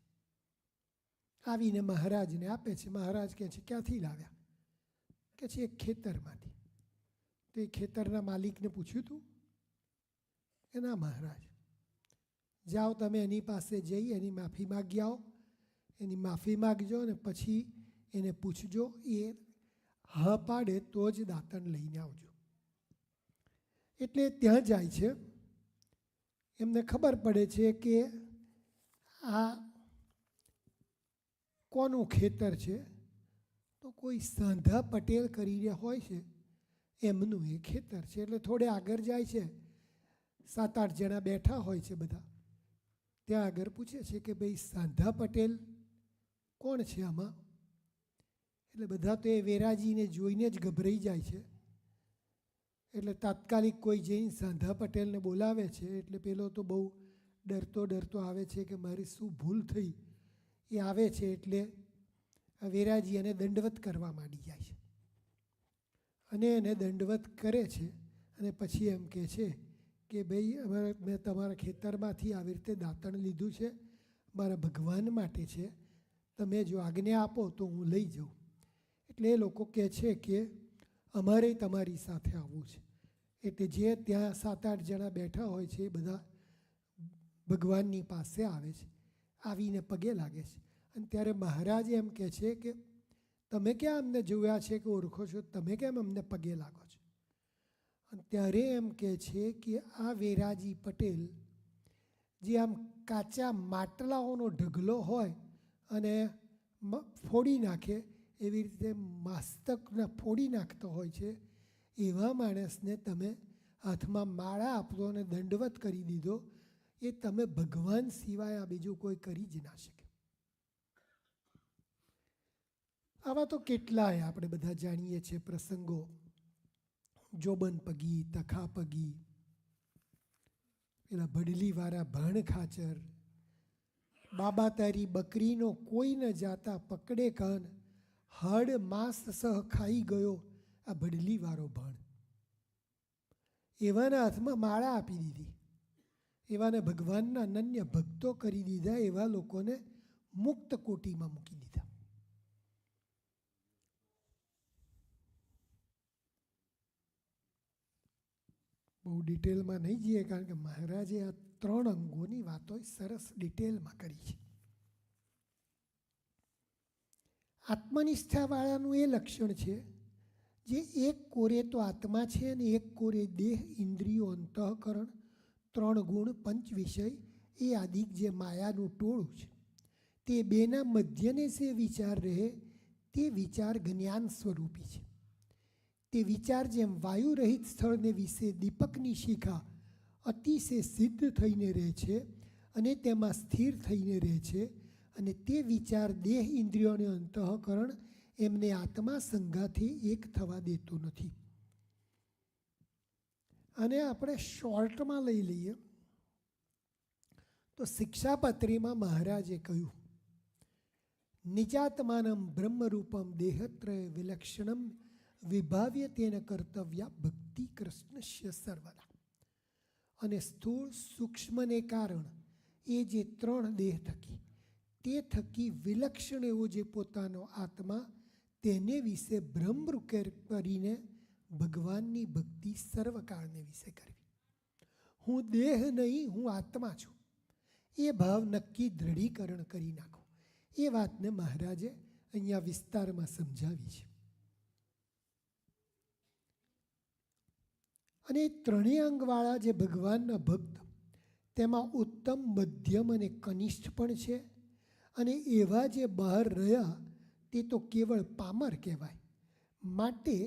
આવીને મહારાજને આપે છે. મહારાજ કહે છે ક્યાંથી લાવ્યા? કે છે એક ખેતરમાંથી. તો એ ખેતરના માલિકને પૂછ્યું હતું કે ના મહારાજ, જાઓ તમે એની પાસે જઈ એની માફી માગી આવો, એની માફી માગજો અને પછી એને પૂછજો, એ હા પાડે તો જ દાંતણ લઈને આવજો. એટલે ત્યાં જાય છે. એમને ખબર પડે છે કે આ કોનું ખેતર છે? તો કોઈ સાંધા પટેલ કરીને હોય છે, એમનું એ ખેતર છે. એટલે થોડે આગળ જાય છે, 7-8 જણા બેઠા હોય છે બધા. ત્યાં આગળ પૂછે છે કે ભાઈ સાંધા પટેલ કોણ છે આમાં? એટલે બધા તો એ વેરાજીને જોઈને જ ગભરાઈ જાય છે. એટલે તાત્કાલિક કોઈ જઈને સાંધા પટેલને બોલાવે છે. એટલે પેલો તો બહુ ડરતો આવે છે કે મારી શું ભૂલ થઈ. એ આવે છે એટલે વેરાજી એને દંડવત કરવા માંડી જાય છે અને એને દંડવત કરે છે. અને પછી એમ કહે છે કે ભાઈ મેં તમારા ખેતરમાંથી આવી રીતે દાંતણ લીધું છે, મારા ભગવાન માટે છે, તમે જો આજ્ઞા આપો તો હું લઈ જાઉં. એટલે એ લોકો કહે છે કે અમારે તમારી સાથે આવવું છે. એટલે જે ત્યાં 7-8 જણા બેઠા હોય છે એ બધા ભગવાનની પાસે આવે છે, આવીને પગે લાગે છે. અને ત્યારે મહારાજ એમ કહે છે કે તમે ક્યાં અમને જોયા છે કે ઓળખો છો, તમે કેમ અમને પગે લાગો છો? અને ત્યારે એમ કહે છે કે આ વેરાજી પટેલ જે આમ કાચા માટલાઓનો ઢગલો હોય અને ફોડી નાખે એવી રીતે મસ્તકને ફોડી નાખતો હોય છે, એવા માણસને તમે હાથમાં માળા આપતો અને દંડવત કરી દીધો, એ તમે ભગવાન સિવાય આ બીજું કોઈ કરી જ ના શકે. આવા તો કેટલાય આપણે બધા જાણીએ છીએ પ્રસંગો. જોબન પગી, તખા પગી, પેલા ભડલીવાળા ભાણ ખાચર, બાબા તારી બકરીનો કોઈ ન જાતા પકડે કાન, હડ માંસ સહ ખાઈ ગયો આ ભડલીવાળો ભાણ. એવાના હાથમાં માળા આપી દીધી, એવાને ભગવાનના અનન્ય ભક્તો કરી દીધા, એવા લોકોને મુક્ત કોટીમાં મૂકી દીધા. બહુ ડિટેલમાં નહીં જઈએ, કારણ કે મહારાજે આ 3 અંગોની વાતો સરસ ડિટેલમાં કરી છે. આત્મનિષ્ઠાવાળાનું એ લક્ષણ છે જે એક કોરે તો આત્મા છે અને એક કોરે દેહ, ઇન્દ્રિયો, અંતઃકરણ, 3 ગુણ, 5 વિષય, એ આદિક જે માયાનું ટોળું છે, તે બેના મધ્યને સે વિચાર રહે, તે વિચાર જ્ઞાન સ્વરૂપી છે. તે વિચાર જેમ વાયુ રહિત સ્થળને વિશે દીપકની શિખા અતિશય સિદ્ધ થઈને રહે છે અને તેમાં સ્થિર થઈને રહે છે, અને તે વિચાર દેહ, ઇન્દ્રિયો અને અંતઃકરણ એમને આત્મા સંગાથી એક થવા દેતો નથી. અને આપણે શોર્ટમાં લઈ લઈએ તો શિક્ષાપત્રીમાં મહારાજે કહ્યું, નિજાત્માનમ બ્રહ્મરૂપમ દેહત્રય વિલક્ષણમ વિભાવ્ય તેન કર્તવ્ય ભક્તિ કૃષ્ણસ્ય સર્વદા. અને સ્થૂળ સૂક્ષ્મને કારણ એ જે 3 દેહ થકી, તે થકી વિલક્ષણ એવો જે પોતાનો આત્મા, તેને વિશે બ્રહ્મરૂપ કરીને ભગવાનની ભક્તિ સર્વકાળને વિશે કરવી. હું દેહ નહીં, હું આત્મા છું, એ ભાવ નક્કી દૃઢીકરણ કરી નાખો. એ વાતને મહારાજે અહીંયા વિસ્તારમાં સમજાવી છે. અને ત્રણેય અંગવાળા જે ભગવાનના ભક્ત, તેમાં ઉત્તમ, મધ્યમ અને કનિષ્ઠ પણ છે. અને એવા જે બહાર રહ્યા તે તો કેવળ પામર કહેવાય. માટે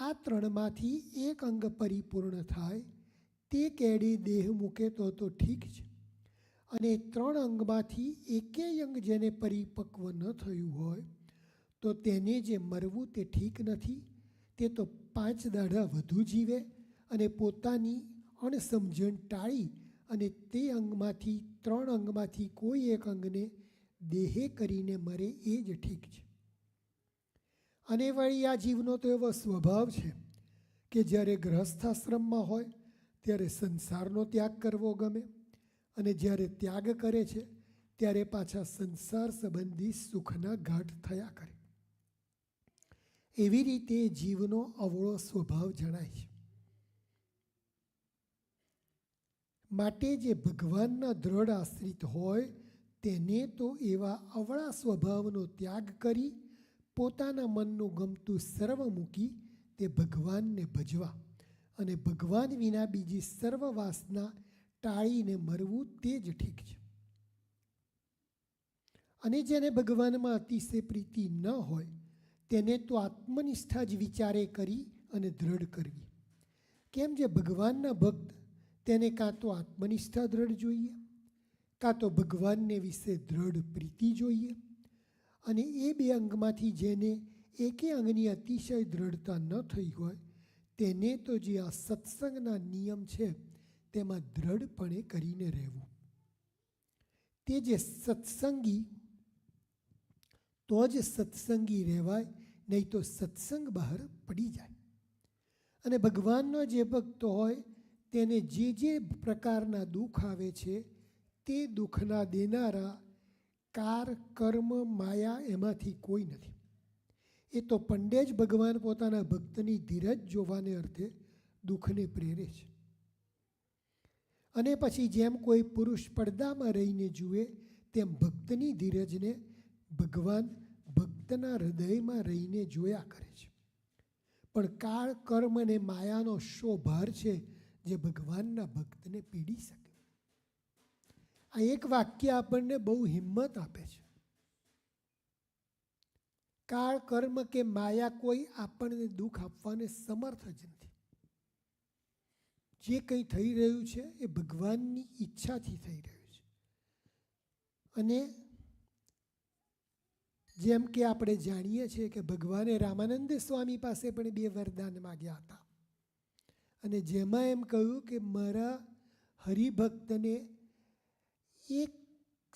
આ ત્રણમાંથી એક અંગ પરિપૂર્ણ થાય તે કેડી દેહ મૂકે તો ઠીક છે. અને ત્રણ અંગમાંથી એકેય અંગ જેને પરિપક્વ ન થયું હોય તો તેને જે મરવું તે ઠીક નથી. તે તો 5 દાડા વધુ જીવે અને પોતાની અણસમજણ ટાળી અને તે અંગમાંથી, ત્રણ અંગમાંથી કોઈ એક અંગને દેહે કરીને મરે એ જ ઠીક છે. અને વળી આ જીવનો તો એવો સ્વભાવ છે કે જ્યારે ગૃહસ્થાશ્રમમાં હોય ત્યારે સંસારનો ત્યાગ કરવો ગમે, અને જ્યારે ત્યાગ કરે છે ત્યારે પાછા સંસાર સંબંધી સુખના ઘાટ થયા કરે. એવી રીતે જીવનો અવળો સ્વભાવ જણાય છે. માટે જે ભગવાનના દ્રઢ આશ્રિત હોય તેને તો એવા અવળા સ્વભાવનો ત્યાગ કરી પોતાના મનનું ગમતું સર્વ મૂકી તે ભગવાનને ભજવા અને ભગવાન વિના બીજી સર્વ વાસના ટાળીને મરવું તે જ ઠીક છે. અને જેને ભગવાનમાં અતિશય પ્રીતિ ન હોય તેને તો આત્મનિષ્ઠા જ વિચારે કરી અને દ્રઢ કરવી. કેમ, જે ભગવાનના ભક્ત તેને કાં તો આત્મનિષ્ઠા દ્રઢ જોઈએ, કાં તો ભગવાનને વિશે દ્રઢ પ્રીતિ જોઈએ. અને એ બે અંગમાંથી જેને એકે અંગની અતિશય દ્રઢતા ન થઈ હોય તેને તો જે આ સત્સંગના નિયમ છે તેમાં દ્રઢપણે કરીને રહેવું. તે જે સત્સંગી, તો જ સત્સંગી રહેવાય, નહીં તો સત્સંગ બહાર પડી જાય. અને ભગવાનનો જે ભક્ત હોય તેને જે પ્રકારના દુઃખ આવે છે તે દુઃખના દેનારા કાર, કર્મ, માયા એમાંથી કોઈ નથી. એ તો પંડે જ ભગવાન પોતાના ભક્તની ધીરજ જોવાને અર્થે દુઃખને પ્રેરે છે. અને પછી જેમ કોઈ પુરુષ પડદામાં રહીને જુએ તેમ ભક્તની ધીરજને ભગવાન ભક્તના હૃદયમાં રહીને જોયા કરે છે. પણ કાળ, કર્મ અને માયાનો શો ભાર છે જે ભગવાનના ભક્તને પીડી શકે. આ એક વાક્ય આપણને બહુ હિંમત આપે છે. કાળ, કર્મ કે માયા કોઈ આપણને દુઃખ આપવાને સમર્થ જ નથી. જે કંઈ થઈ રહ્યું છે એ ભગવાનની ઈચ્છાથી થઈ રહ્યું છે. અને જેમ કે આપણે જાણીએ છીએ કે ભગવાને રામાનંદ સ્વામી પાસે પણ 2 વરદાન માગ્યા હતા. અને જેમાં એમ કહ્યું કે મારા હરિભક્તને એક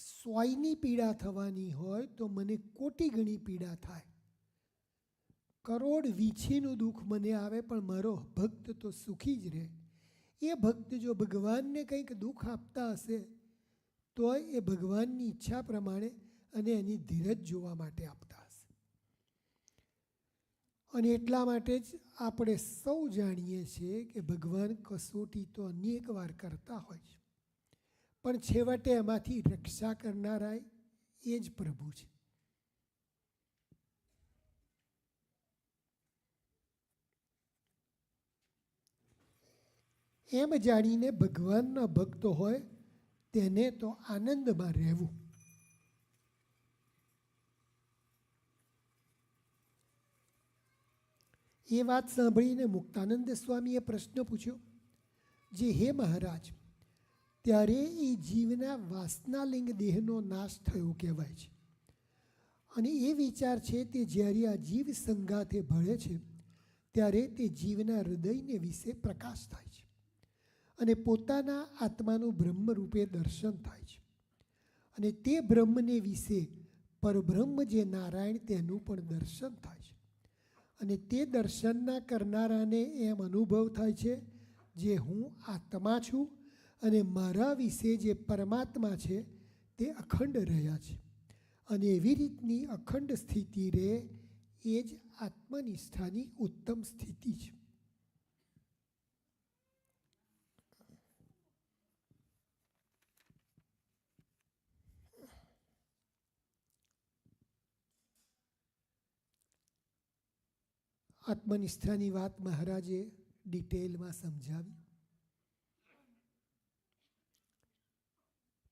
સોયની પીડા થવાની હોય તો મને કોટી ગણી પીડા થાય. કરોડ વીછીનું દુઃખ મને આવે પણ મારો ભક્ત તો સુખી જ રહે. એ ભક્ત જો ભગવાનને કંઈક દુઃખ આપતા હશે તો એ ભગવાનની ઈચ્છા પ્રમાણે અને એની ધીરજ જોવા માટે આપતા હશે. અને એટલા માટે જ આપણે સૌ જાણીએ છીએ કે ભગવાન કસોટી તો અનેક વાર કરતા હોય છે, પણ છેવટે એમાંથી રક્ષા કરનારા એ જ પ્રભુ છે. એમ જાણીને ભગવાનના ભક્તો હોય તેને તો આનંદમાં રહેવું. એ વાત સાંભળીને મુક્તાનંદ સ્વામીએ પ્રશ્ન પૂછ્યો, જે હે મહારાજ, ત્યારે એ જીવના વાસનાલિંગ દેહનો નાશ થયો કહેવાય છે. અને એ વિચાર છે તે જ્યારે આ જીવ સંગાથે ભળે છે ત્યારે તે જીવના હૃદયને વિશે પ્રકાશ થાય છે અને પોતાના આત્માનું બ્રહ્મ રૂપે દર્શન થાય છે. અને તે બ્રહ્મને વિશે પરબ્રહ્મ જે નારાયણ તેનું પણ દર્શન થાય છે. અને તે દર્શનના કરનારાને એમ અનુભવ થાય છે જે હું આત્મા છું અને મારા વિશે જે પરમાત્મા છે તે અખંડ રહ્યા છે. અને એવી રીતની અખંડ સ્થિતિ રહે એ જ આત્મનિષ્ઠાની ઉત્તમ સ્થિતિ છે. આત્મનિષ્ઠાની વાત મહારાજે ડિટેલમાં સમજાવી.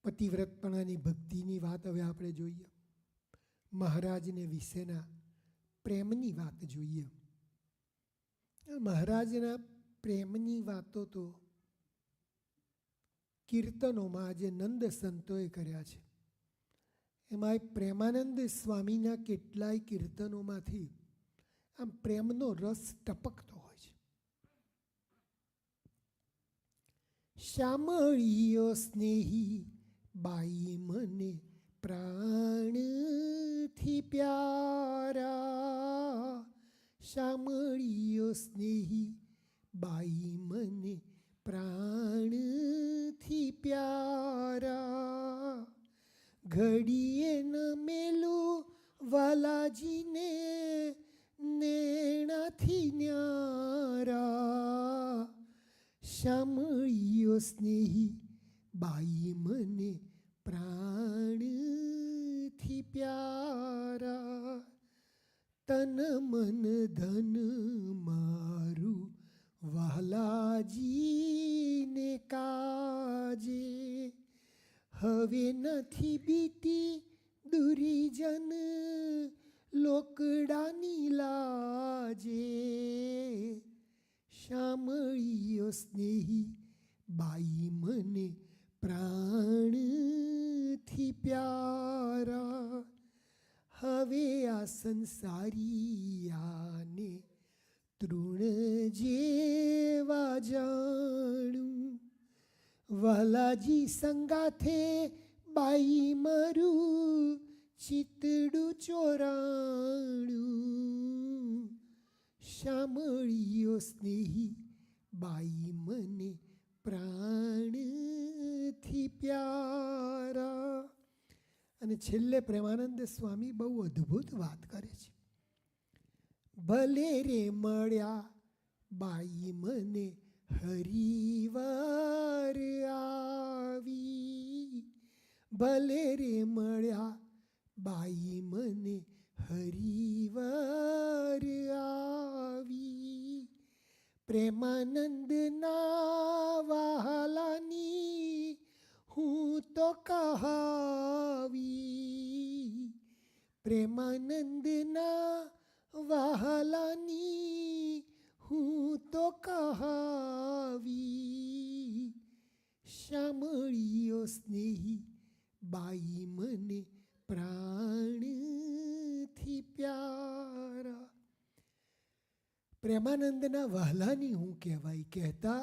પતિવ્રતપણાની ભક્તિની વાત હવે આપણે જોઈએ. મહારાજને વિશેના પ્રેમની વાત જોઈએ. મહારાજના પ્રેમની વાતો તો કીર્તનોમાં આજે નંદ સંતોએ કર્યા છે. એમાં પ્રેમાનંદ સ્વામીના કેટલાય કીર્તનોમાંથી આમ પ્રેમનો રસ ટપકતો હોય છે. શામળિયો સ્નેહી બાઈ મને પ્રાણથી પ્યારા, શામળિયો સ્નેહી બાઈ મને પ્રાણથી પ્યારા, ઘડીએ ન મેલું વાલાજીને નેણાથી ન્યારા, શામળિયો સ્નેહી બાઈ મને પ્રાણથી પ્યારા, તન મન ધન મારું વહાલાજીને કાજે, હવે નથી બીતી દુરીજન લોકડાની લાજે, શામળિયો સ્નેહી બાઈ મને પ્રાણથી પ્યારા, હવે આ સંસારિયાને તૃણ જેવા જાણું, વહાલાજી સંગાથે બાઈ મારું ચિતડું ચોરાણું, શામળિયો સ્નેહી બાઈ મને પ્રાણથી પ્યારા. અને છેલ્લે પ્રેમાનંદ સ્વામી બહુ અદ્ભુત વાત કરે છે. ભલે રે મળ્યા બાઈ મને હરિવાર આવી, ભલે રે મળ્યા બાઈ મને હરિવાર આવી, પ્રેમાનંદના વહાલાની હું તો કહાવી, પ્રેમાનંદના વહાલાની હું તો કહાવી, શામળિયો સ્નેહી બાઈ મને પ્રાણથી પ્યારા. પ્રેમાનંદના વહાલાની હું કહેવાય કહેતા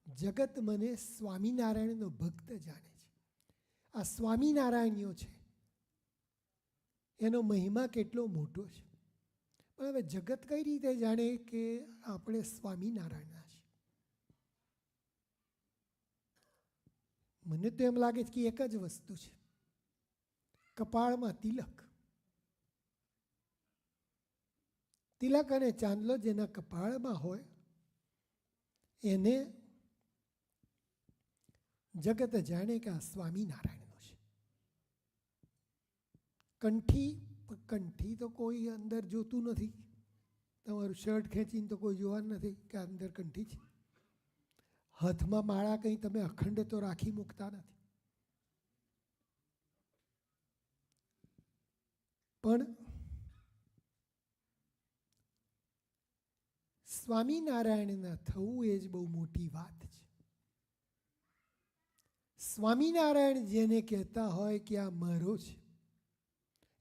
જગત મને સ્વામિનારાયણનો ભક્ત જાણે છે. આ સ્વામિનારાયણીઓ છે એનો મહિમા કેટલો મોટો છે. પણ હવે જગત કઈ રીતે જાણે કે આપણે સ્વામિનારાયણના છીએ? મને તો એમ લાગે છે કે એક જ વસ્તુ છે, કપાળમાં તિલક. તિલક અને ચાંદલો જેના કપાળમાં હોય એને જગત જાણે કે આ સ્વામિનારાયણનો છે. કંઠી તો કોઈ અંદર જોતું નથી. તમારું શર્ટ ખેંચીને તો કોઈ જોવાનું નથી કે અંદર કંઠી છે. હાથમાં માળા કંઈ તમે અખંડ તો રાખી મૂકતા નથી. પણ સ્વામિનારાયણના થવું એ જ બહુ મોટી વાત છે. સ્વામિનારાયણ જેને કહેતા હોય કે આ મારો છે,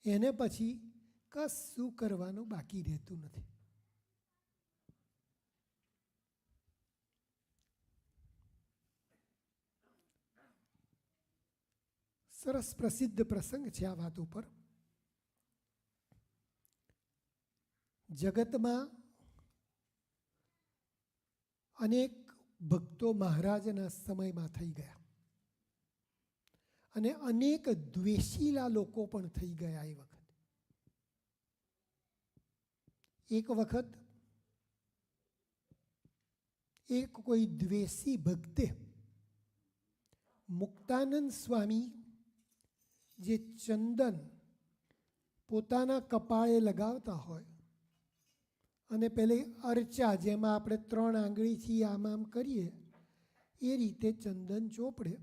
એને પછી કશું કરવાનું બાકી રહેતું નથી. સરસ પ્રસિદ્ધ પ્રસંગ છે આ વાત ઉપર. જગતમાં અનેક ભક્તો મહારાજના સમયમાં થઈ ગયા અને અનેક દ્વેષીલા લોકો પણ થઈ ગયા. એક વખત એક કોઈ દ્વેષી ભક્તે મુક્તાનંદ સ્વામી જે ચંદન પોતાના કપાળે લગાવતા હોય અને પેલી અર્ચા જેમાં આપણે 3 આંગળીથી આમ આમ કરીએ એ રીતે ચંદન ચોપડે.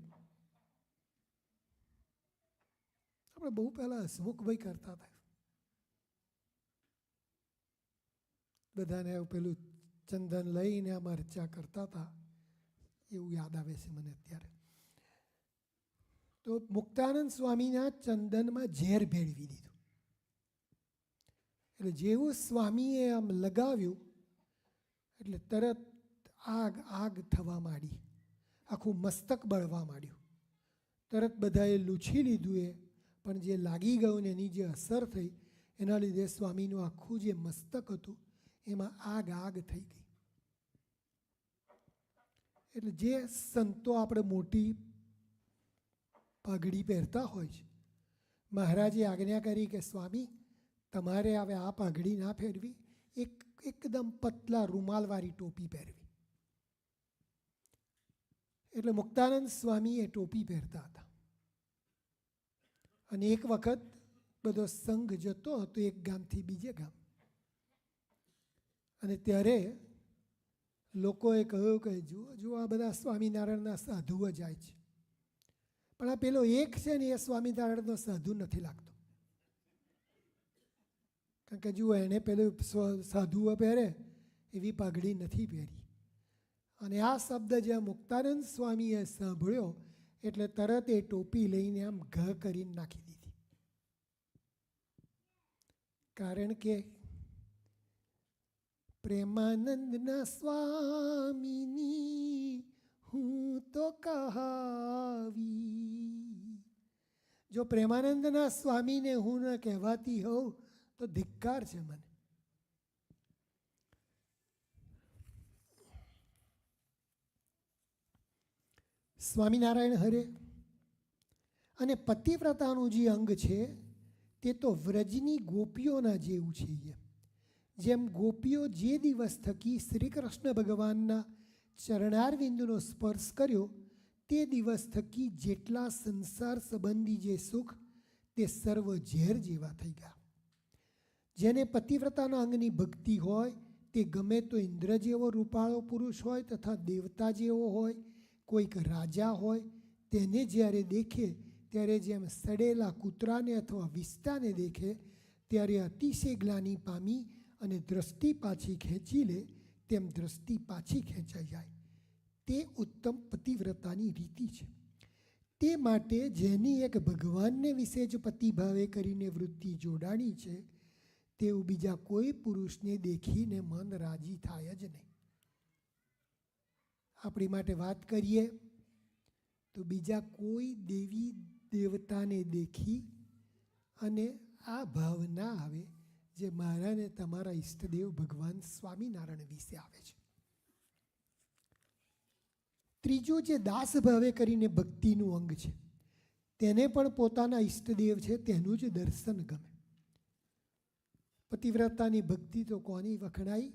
આપણે બહુ પહેલાં હસમુખભાઈ કરતા હતા. બધાને પેલું ચંદન લઈને આમ અર્ચા કરતા હતા, એવું યાદ આવે છે મને અત્યારે. તો મુક્તાનંદ સ્વામીના ચંદનમાં ઝેર ભેળવી દીધું. એટલે જેવું સ્વામીએ આમ લગાવ્યું એટલે તરત આગ આગ થવા માંડી, આખું મસ્તક બળવા માંડ્યું. તરત બધાએ લૂછી લીધું એ, પણ જે લાગી ગયું ને એની જે અસર થઈ એના લીધે સ્વામીનું આખું જે મસ્તક હતું એમાં આગ આગ થઈ ગઈ. એટલે જે સંતો આપણે મોટી પાઘડી પહેરતા હોય છે, મહારાજે આજ્ઞા કરી કે સ્વામી તમારે હવે આ પાઘડી ના પહેરવી, એકદમ પતલા રૂમાલવાળી ટોપી પહેરવી. એટલે મુક્તાનંદ સ્વામી એ ટોપી પહેરતા હતા. અને એક વખત બધો સંઘ જતો હતો એક ગામથી બીજે ગામ, અને ત્યારે લોકોએ કહ્યું કે જો આ બધા સ્વામિનારાયણના સાધુઓ જાય છે, પણ આ પેલો એક છે ને એ સ્વામિનારાયણનો સાધુ નથી લાગતો. કારણ કે જુઓ એણે પેલું સાધુઓ પહેરે એવી પાઘડી નથી પહેરી. અને આ શબ્દ જ્યાં મુક્તાનંદ સ્વામીએ સાંભળ્યો એટલે તરત એ ટોપી લઈને આમ ઘ કરીને નાખી દીધી. કારણ કે પ્રેમાનંદના સ્વામીની હું તો કહાવી. જો પ્રેમાનંદના સ્વામીને હું ન કહેવાતી હોઉં તો ધિક્કાર છે મને. સ્વામિનારાયણ હરે. અને પતિવ્રતાનું જે અંગ છે તે તો વ્રજની ગોપીઓના જેવું છે. જેમ ગોપીઓ જે દિવસ થકી શ્રી કૃષ્ણ ભગવાનના ચરણારવિંદનો સ્પર્શ કર્યો તે દિવસ થકી જેટલા સંસાર સંબંધી જે સુખ તે સર્વ ઝેર જેવા થઈ ગયા. જેને પતિવ્રતાના અંગની ભક્તિ હોય તે ગમે તો ઇન્દ્ર જેવો રૂપાળો પુરુષ હોય તથા દેવતા જેવો હોય, કોઈક રાજા હોય, તેને જ્યારે દેખે ત્યારે જેમ સડેલા કૂતરાને અથવા વિસ્તાને દેખે ત્યારે અતિશય ગ્લાનિ પામી અને દ્રષ્ટિ પાછી ખેંચી લે તેમ દ્રષ્ટિ પાછી ખેંચાઈ જાય. તે ઉત્તમ પતિવ્રતાની રીતિ છે. તે માટે જેની એક ભગવાનને વિશે જ પતિભાવે કરીને વૃત્તિ જોડાણી છે તેવું બીજા કોઈ પુરુષને દેખીને મન રાજી થાય જ નહીં. આપણી માટે વાત કરીએ તો બીજા કોઈ દેવી દેવતાને દેખી અને આ ભાવ ના આવે જે મારા ને તમારા ઈષ્ટદેવ ભગવાન સ્વામિનારાયણ વિશે આવે છે. ત્રીજું જે દાસ ભાવે કરીને ભક્તિનું અંગ છે તેને પણ પોતાના ઈષ્ટદેવ છે તેનું જ દર્શન ગમે. પતિવ્રતાની ભક્તિ તો કોની વખણાઈ?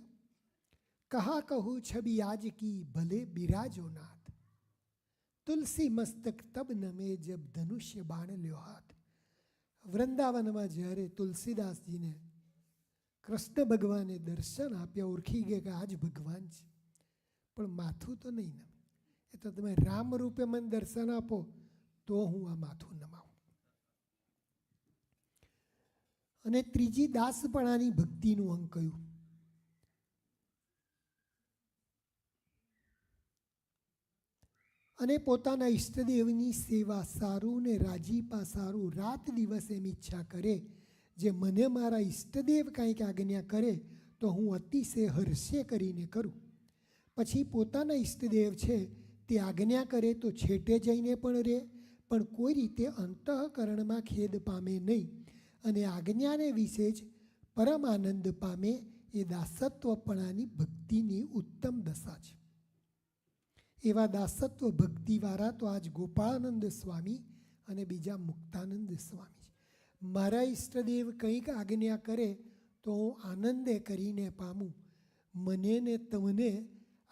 કહા કહું છબી આજ કી ભલે બિરાજો નાથ, તુલસી મસ્તક તબ નમે જબ ધનુષ્ય બાણ લ્યો હાથ. વૃંદાવનમાં જ્યારે તુલસીદાસજીને કૃષ્ણ ભગવાને દર્શન આપ્યા, ઓળખી ગયા કે આજ ભગવાન છે, પણ માથું તો નહીં નમે. એ તો તમે રામ રૂપે મને દર્શન આપો તો હું આ માથું નમાવું. અને ત્રીજી દાસપણાની ભક્તિનું અંગ કયું? અને પોતાના ઈષ્ટદેવની સેવા સારું ને રાજીપા સારું રાત દિવસ એમ ઈચ્છા કરે, જે મને મારા ઈષ્ટદેવ કંઈક આજ્ઞા કરે તો હું અતિશય હર્ષે કરીને કરું. પછી પોતાના ઈષ્ટદેવ છે તે આજ્ઞા કરે તો છેટે જઈને પણ રહે, પણ કોઈ રીતે અંતઃકરણમાં ખેદ પામે નહીં અને આજ્ઞાને વિશે જ પરમ આનંદ પામે. એ દાસત્વપણાની ભક્તિની ઉત્તમ દશા છે. એવા દાસત્વ ભક્તિવાળા તો આજ ગોપાળાનંદ સ્વામી અને બીજા મુક્તાનંદ સ્વામી છે. મારા ઈષ્ટદેવ કંઈક આજ્ઞા કરે તો હું આનંદે કરીને પામું. મને ને તમને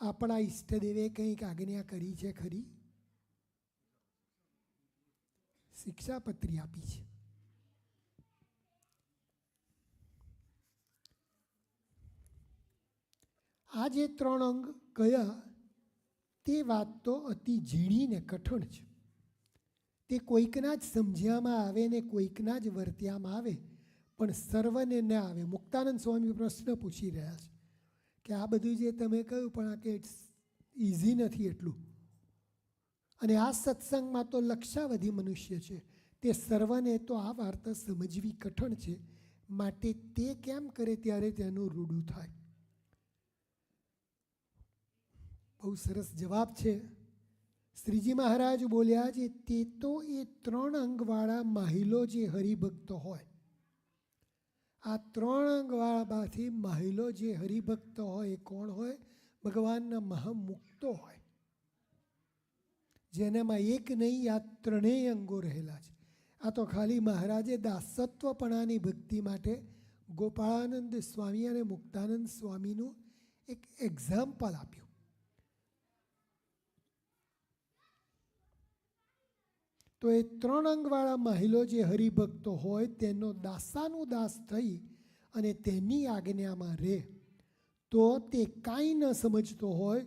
આપણા ઈષ્ટદેવે કંઈક આજ્ઞા કરી છે ખરી? શિક્ષાપત્રી આપી છે. આ જે 3 અંગ કયા તે વાત તો અતિ ઝીણી ને કઠણ છે. તે કોઈકના જ સમજ્યામાં આવે ને કોઈકના જ વર્ત્યામાં આવે, પણ સર્વને ન આવે. મુક્તાનંદ સ્વામી પ્રશ્ન પૂછી રહ્યા છે કે આ બધું જે તમે કહ્યું પણ આ કે ઇઝી નથી એટલું. અને આ સત્સંગમાં તો લક્ષાવધિ મનુષ્ય છે, તે સર્વને તો આ વાર્તા સમજવી કઠણ છે, માટે તે કેમ કરે ત્યારે તેનું રૂડું થાય. બહુ સરસ જવાબ છે. શ્રીજી મહારાજ બોલ્યા છે તે તો એ 3 અંગવાળા માહિલો જે હરિભક્તો હોય, આ 3 અંગવાળામાંથી માહિલો જે હરિભક્તો હોય એ કોણ હોય? ભગવાનના મહામુક્તો હોય, જેનામાં એક નહીં આ 3 અંગો રહેલા છે. આ તો ખાલી મહારાજે દાસત્વપણાની ભક્તિ માટે ગોપાળાનંદ સ્વામી અને મુક્તાનંદ સ્વામીનું એક એક્ઝામ્પલ આપ્યું. તો એ 3 અંગવાળા માહિલો જે હરિભક્તો હોય તેનો દાસાનું દાસ થઈ અને તેની આજ્ઞામાં રહે, તો તે કાંઈ ન સમજતો હોય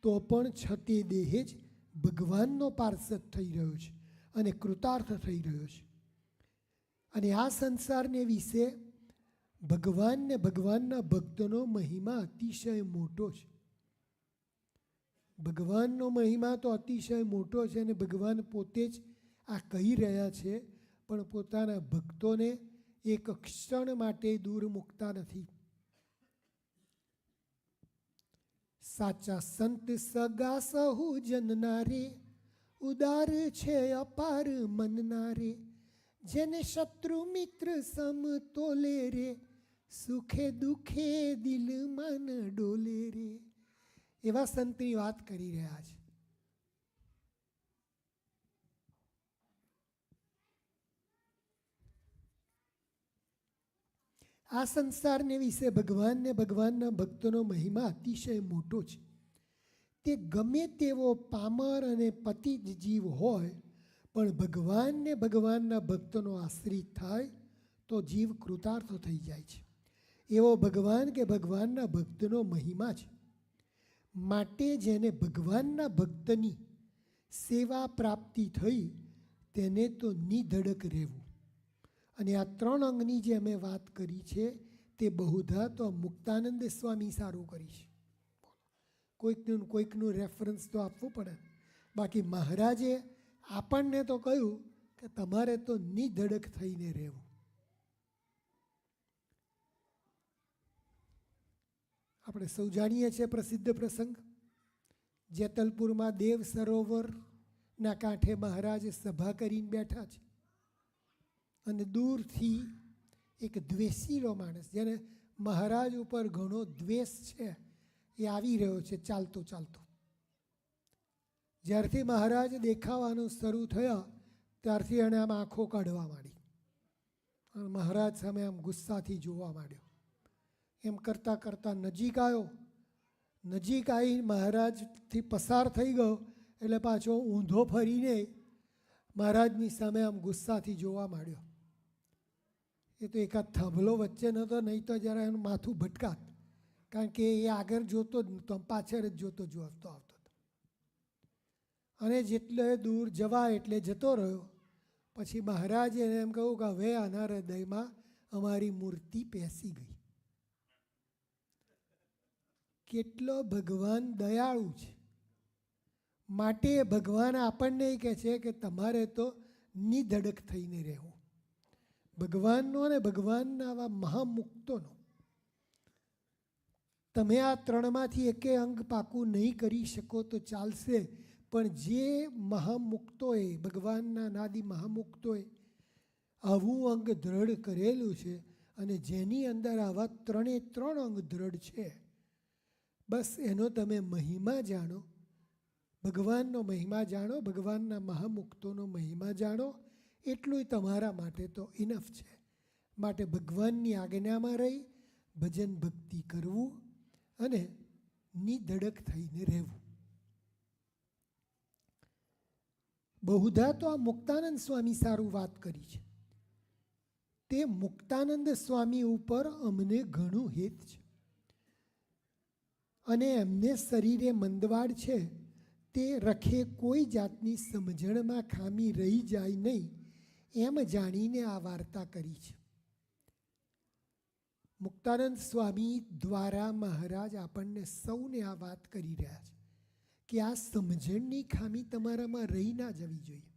તો પણ છતે દેહે જ ભગવાનનો પાર્ષદ થઈ રહ્યો છે અને કૃતાર્થ થઈ રહ્યો છે. અને આ સંસારને વિશે ભગવાનને ભગવાનના ભક્તનો મહિમા અતિશય મોટો છે. ભગવાનનો મહિમા તો અતિશય મોટો છે અને ભગવાન પોતે જ આ કહી રહ્યા છે, પણ પોતાના ભક્તોને એક ક્ષણ માટે દૂર મૂકતા નથી. સાચા સંત સગા સહુ જનના રે, ઉદાર છે અપાર મનના રે, જેને શત્રુ મિત્ર સમતોલે રે, સુખે દુખે દિલ મન ડોલે રે. એવા સંતની વાત કરી રહ્યા છે. આ સંસારને વિશે ભગવાનને ભગવાનના ભક્તોનો મહિમા અતિશય મોટો છે. તે ગમે તેવો પામર અને પતિત જીવ હોય, પણ ભગવાનને ભગવાનના ભક્તોનો આશ્રિત થાય તો જીવ કૃતાર્થ થઈ જાય છે. એવો ભગવાન કે ભગવાનના ભક્તનો મહિમા છે. માટે જેને ભગવાનના ભક્તની સેવા પ્રાપ્તિ થઈ તેને તો નિધડક રહેવું. અને આ 3 અંગની જે અમે વાત કરી છે તે બહુધા તો મુક્તાનંદ સ્વામી સારું કરી છે. કોઈકનું રેફરન્સ તો આપવું પડે. બાકી મહારાજે આપણને તો કહ્યું કે તમારે તો નિધડક થઈને રહેવું. આપણે સૌ જાણીએ છીએ પ્રસિદ્ધ પ્રસંગ, જેતલપુરમાં દેવ સરોવરના કાંઠે મહારાજ સભા કરીને બેઠા છે અને દૂરથી એક દ્વેષીલો માણસ, જેને મહારાજ ઉપર ઘણો દ્વેષ છે, એ આવી રહ્યો છે ચાલતો ચાલતો. જ્યારથી મહારાજ દેખાવાનું શરૂ થયા ત્યારથી એણે આમ આંખો કાઢવા માંડી અને મહારાજ સામે આમ ગુસ્સાથી જોવા માંડ્યો. એમ કરતાં કરતાં નજીક આવ્યો. નજીક આવી મહારાજથી પસાર થઈ ગયો એટલે પાછો ઊંધો ફરીને મહારાજની સામે આમ ગુસ્સાથી જોવા માંડ્યો. એ તો એકાદ થાંભલો વચ્ચે નહોતો, નહીં તો જરા એનું માથું ભટકાત, કારણ કે એ આગળ જોતો જ નહોતો, પાછળ જ જોતો આવતો હતો. અને જેટલે દૂર જવા એટલે જતો રહ્યો. પછી મહારાજે એને એમ કહ્યું કે હવે આના હૃદયમાં અમારી મૂર્તિ પેસી ગઈ. કેટલો ભગવાન દયાળુ છે. માટે ભગવાન આપણને કહે છે કે તમારે તો નિધડક થઈને રહેવું. ભગવાનનો અને ભગવાનના આવા મહામુક્તોનો. તમે આ 3માંથી એકે અંગ પાકું નહીં કરી શકો તો ચાલશે, પણ જે મહામુક્તોએ, ભગવાનના નાદી મહામુક્તોએ આવું અંગ દ્રઢ કરેલું છે અને જેની અંદર આવા 3 અંગ દ્રઢ છે, બસ એનો તમે મહિમા જાણો, ભગવાનનો મહિમા જાણો, ભગવાનના મહામુક્તોનો મહિમા જાણો, એટલું તમારા માટે તો ઇનફ છે. માટે ભગવાનની આજ્ઞામાં રહી ભજન ભક્તિ કરવું અને નિધડક થઈને રહેવું. બહુધા તો આ મુક્તાનંદ સ્વામી સારું વાત કરી છે. તે મુક્તાનંદ સ્વામી ઉપર અમને ઘણું હિત છે. અને એમને શરીરે મંદવાડ છે તે રખે કોઈ જાતની સમજણમાં ખામી રહી જાય નહીં એમ જાણીને આ વાર્તા કરી છે. મુક્તાનંદ સ્વામી દ્વારા મહારાજ આપણને સૌને આ વાત કરી રહ્યા છે કે આ સમજણની ખામી તમારામાં રહી ના જવી જોઈએ.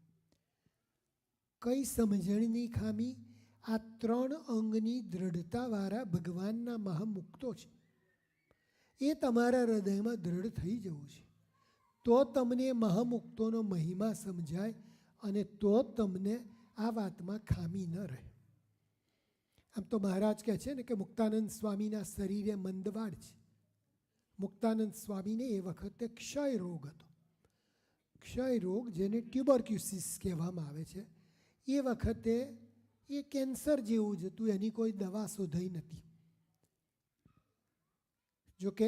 કઈ સમજણની ખામી? આ 3 અંગની દ્રઢતાવાળા ભગવાનના મહામુક્તો છે. એ તમારા હૃદયમાં દ્રઢ થઈ જવું છે. તો તમને મહામુક્તોનો મહિમા સમજાય અને તો તમને આ વાતમાં ખામી ન રહે. આમ તો મહારાજ કહે છે ને કે મુક્તાનંદ સ્વામીના શરીરે મંદવાડ છે. મુક્તાનંદ સ્વામીને એ વખતે ક્ષય રોગ હતો. ક્ષય રોગ, જેને ટ્યુબરક્યુસિસ કહેવામાં આવે છે, એ વખતે એ કેન્સર જેવું જ હતું. એની કોઈ દવા શોધાઈ નથી. જોકે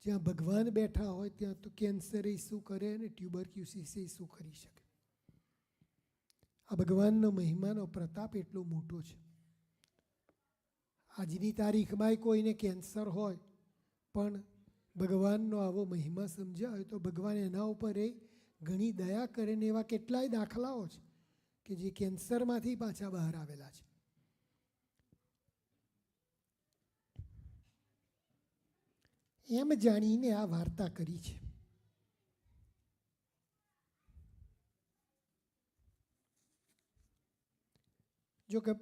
જ્યાં ભગવાન બેઠા હોય ત્યાં તો કેન્સર એ શું કરે અને ટ્યુબરક્યુસિસ એ શું કરી શકે. આ ભગવાનનો મહિમાનો પ્રતાપ એટલો મોટો છે. આજની તારીખમાં કોઈને કેન્સર હોય પણ ભગવાનનો આવો મહિમા સમજ્યા હોય તો ભગવાન એના ઉપર એ ઘણી દયા કરે ને એવા કેટલાય દાખલાઓ છે કે જે કેન્સરમાંથી પાછા બહાર આવેલા છે. એમ જાણીને આ વાર્તા કરી છે. જો કે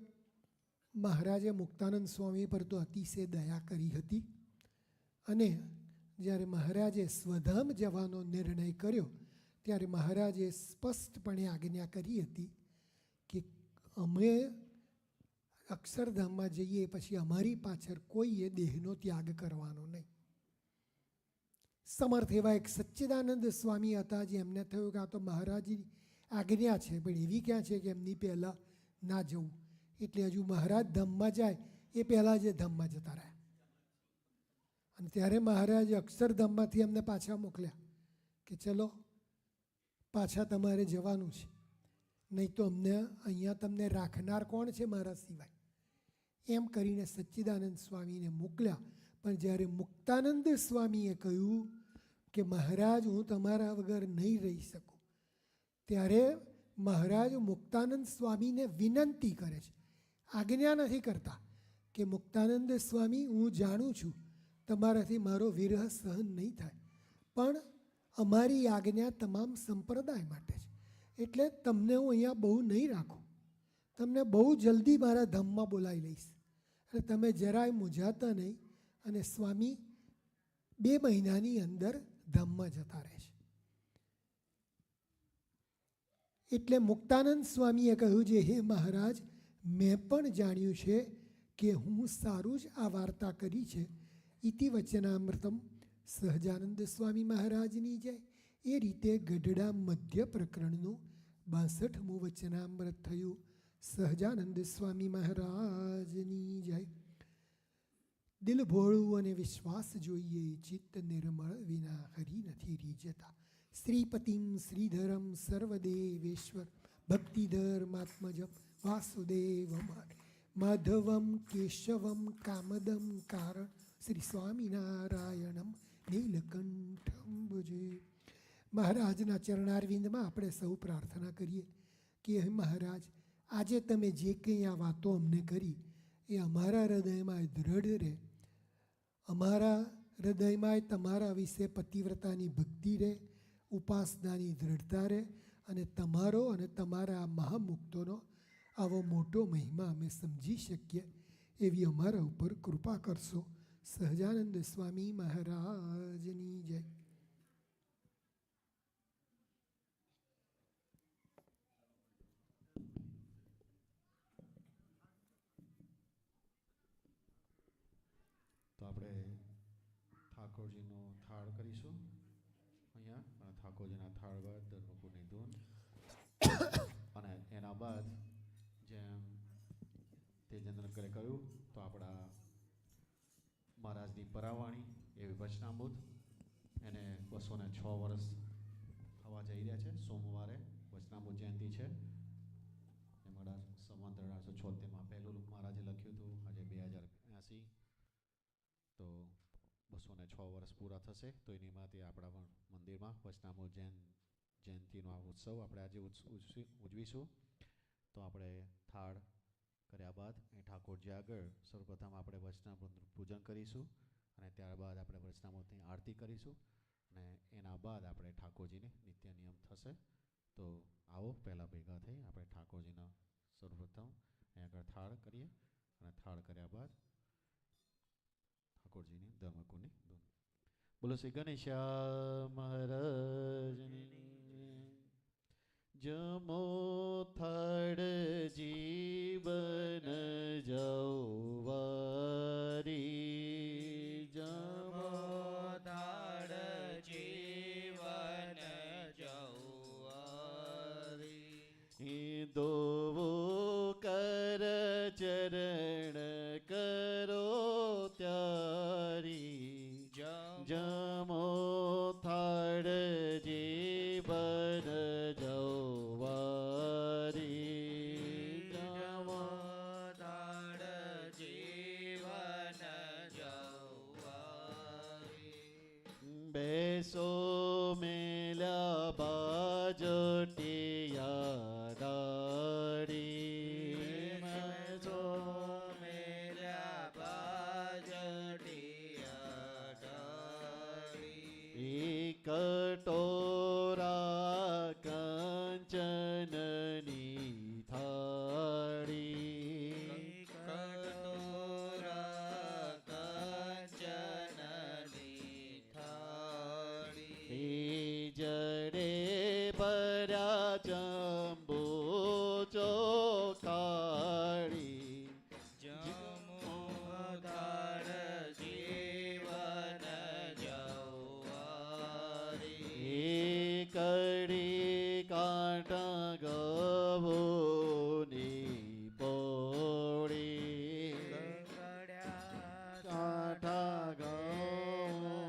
મહારાજે મુક્તાનંદ સ્વામી પર તો અતિશય દયા કરી હતી અને જ્યારે મહારાજે સ્વધામ જવાનો નિર્ણય કર્યો ત્યારે મહારાજે સ્પષ્ટપણે આજ્ઞા કરી હતી કે અમે અક્ષરધામમાં જઈએ પછી અમારી પાછળ કોઈએ દેહનો ત્યાગ કરવાનો નહીં. સમર્થ એવા એક સચ્ચિદાનંદ સ્વામી હતા, જે એમને થયું કે આ તો મહારાજની આજ્ઞા છે પણ એવી ક્યાં છે કે એમની પહેલાં ના જવું. એટલે હજુ મહારાજ ધામમાં જાય એ પહેલાં જ ધામમાં જતા રહ્યા. અને ત્યારે મહારાજે અક્ષરધામમાંથી અમને પાછા મોકલ્યા કે ચલો પાછા તમારે જવાનું છે, નહીં તો અમને અહીંયા તમને રાખનાર કોણ છે મારા સિવાય. એમ કરીને સચ્ચિદાનંદ સ્વામીને મોકલ્યા. પણ જ્યારે મુક્તાનંદ સ્વામીએ કહ્યું કે મહારાજ હું તમારા વગર નહીં રહી શકું, ત્યારે મહારાજ મુક્તાનંદ સ્વામીને વિનંતી કરે છે, આજ્ઞા નથી કરતા. કે મુક્તાનંદ સ્વામી, હું જાણું છું તમારાથી મારો વિરહ સહન નહીં થાય, પણ અમારી આજ્ઞા તમામ સંપ્રદાય માટે છે, એટલે તમને હું અહીંયા બહુ નહીં રાખું. તમને બહુ જલ્દી મારા ધામમાં બોલાવી લઈશ અને તમે જરાય મૂંઝાતા નહીં. અને સ્વામી 2 મહિનાની અંદર ધામમાં જતા રહેશે. એટલે મુક્તાનંદ સ્વામીએ કહ્યું છે, હે મહારાજ, મેં પણ જાણ્યું છે કે હું સારું જ આ વાર્તા કરી છે. ઇતિ વચનામૃતમ સહજાનંદ સ્વામી મહારાજની જય. એ રીતે ગઢડા મધ્ય પ્રકરણનું 62મું વચનામૃત થયું. સહજાનંદ સ્વામી મહારાજની જય. દિલ ભોળું અને વિશ્વાસ જોઈએ, ચિત્ત નિર્મળ વિના હરી નથી રીઝતા. શ્રીપતિમ શ્રીધરમ સર્વદેવેશ્વર ભક્તિધર્માત્મજમ વાસુદેવમ માધવમ કેશવમ કામદમ કારણ શ્રી સ્વામિનારાયણમ નીલકંઠમ ભજે. મહારાજના ચરણારવિંદમાં આપણે સૌ પ્રાર્થના કરીએ કે હે મહારાજ, આજે તમે જે કંઈ આ વાતો અમને કરી એ અમારા હૃદયમાં દ્રઢ રહે. અમારા હૃદયમાં તમારા વિશે પતિવ્રતાની ભક્તિ રહે, ઉપાસનાની દ્રઢતા રહે અને તમારો અને તમારા મહામુક્તોનો આવો મોટો મહિમા અમે સમજી શકીએ એવી અમારા ઉપર કૃપા કરશો. સહજાનંદ સ્વામી મહારાજની જય. તો આપણે ઠાકોરજીનો થાળ કરીશું અહીંયા, અને ઠાકોરજીના થાળ બાદ ધર્મપુરની ધૂન, અને એના બાદ જેમ તેજેન્દ્રનકરે કહ્યું તો આપણા મહારાજની પરાવાણી એવી વચનામૃત, એને 206 વર્ષ થવા જઈ રહ્યા છે. સોમવારે વચનામૃત જયંતિ છે. એમાં સંવત 1876માં પહેલું મહારાજે લખ્યું હતું, આજે 2080. તો 206 વર્ષ પૂરા થશે. તો એ નિમિત્તે આપણા મંદિરમાં વચનામૃત જયંતિનો આ ઉત્સવ આપણે આજે ઉજવીશું. તો આપણે થાળ કર્યા બાદ અહીં ઠાકોરજી આગળ સૌપ્રથમ આપણે વચનામૃતનું પૂજન કરીશું અને ત્યારબાદ આપણે વચનામૃતની આરતી કરીશું અને એના બાદ આપણે ઠાકોરજીને નિત્ય નિયમ થશે. તો આવો પહેલાં ભેગા થઈ આપણે ઠાકોરજીના સૌપ્રથમ અહીં આગળ થાળ કરીએ અને થાળ કર્યા બાદ ઠાકોરજીની ધર્મકુની ધૂન. બોલો શ્રી ગણેશા મહારાજની. જમો થાળ જીવન જૌવારી. જમો થાળ જીવન જૌવારી. દોવો કર ચરણ કરો ત્યારી. જમો થાળ જીવન જૌવારી. જમો થાળ જીવન જૌવારી. બેસો મેલ્યા બાજોટિયા દાડી. બેસો મેલ્યા બાજોટિયા દાડી. કટોરા કંચનની થાળી. કટોરા કંચનની થાળી. જડે ભર્યા ચંબુ ચોખાડી. જમો થાળ જીવન જૌવારી. કડી કાંટા ગવોની પોળી. કાંઠા ગવોની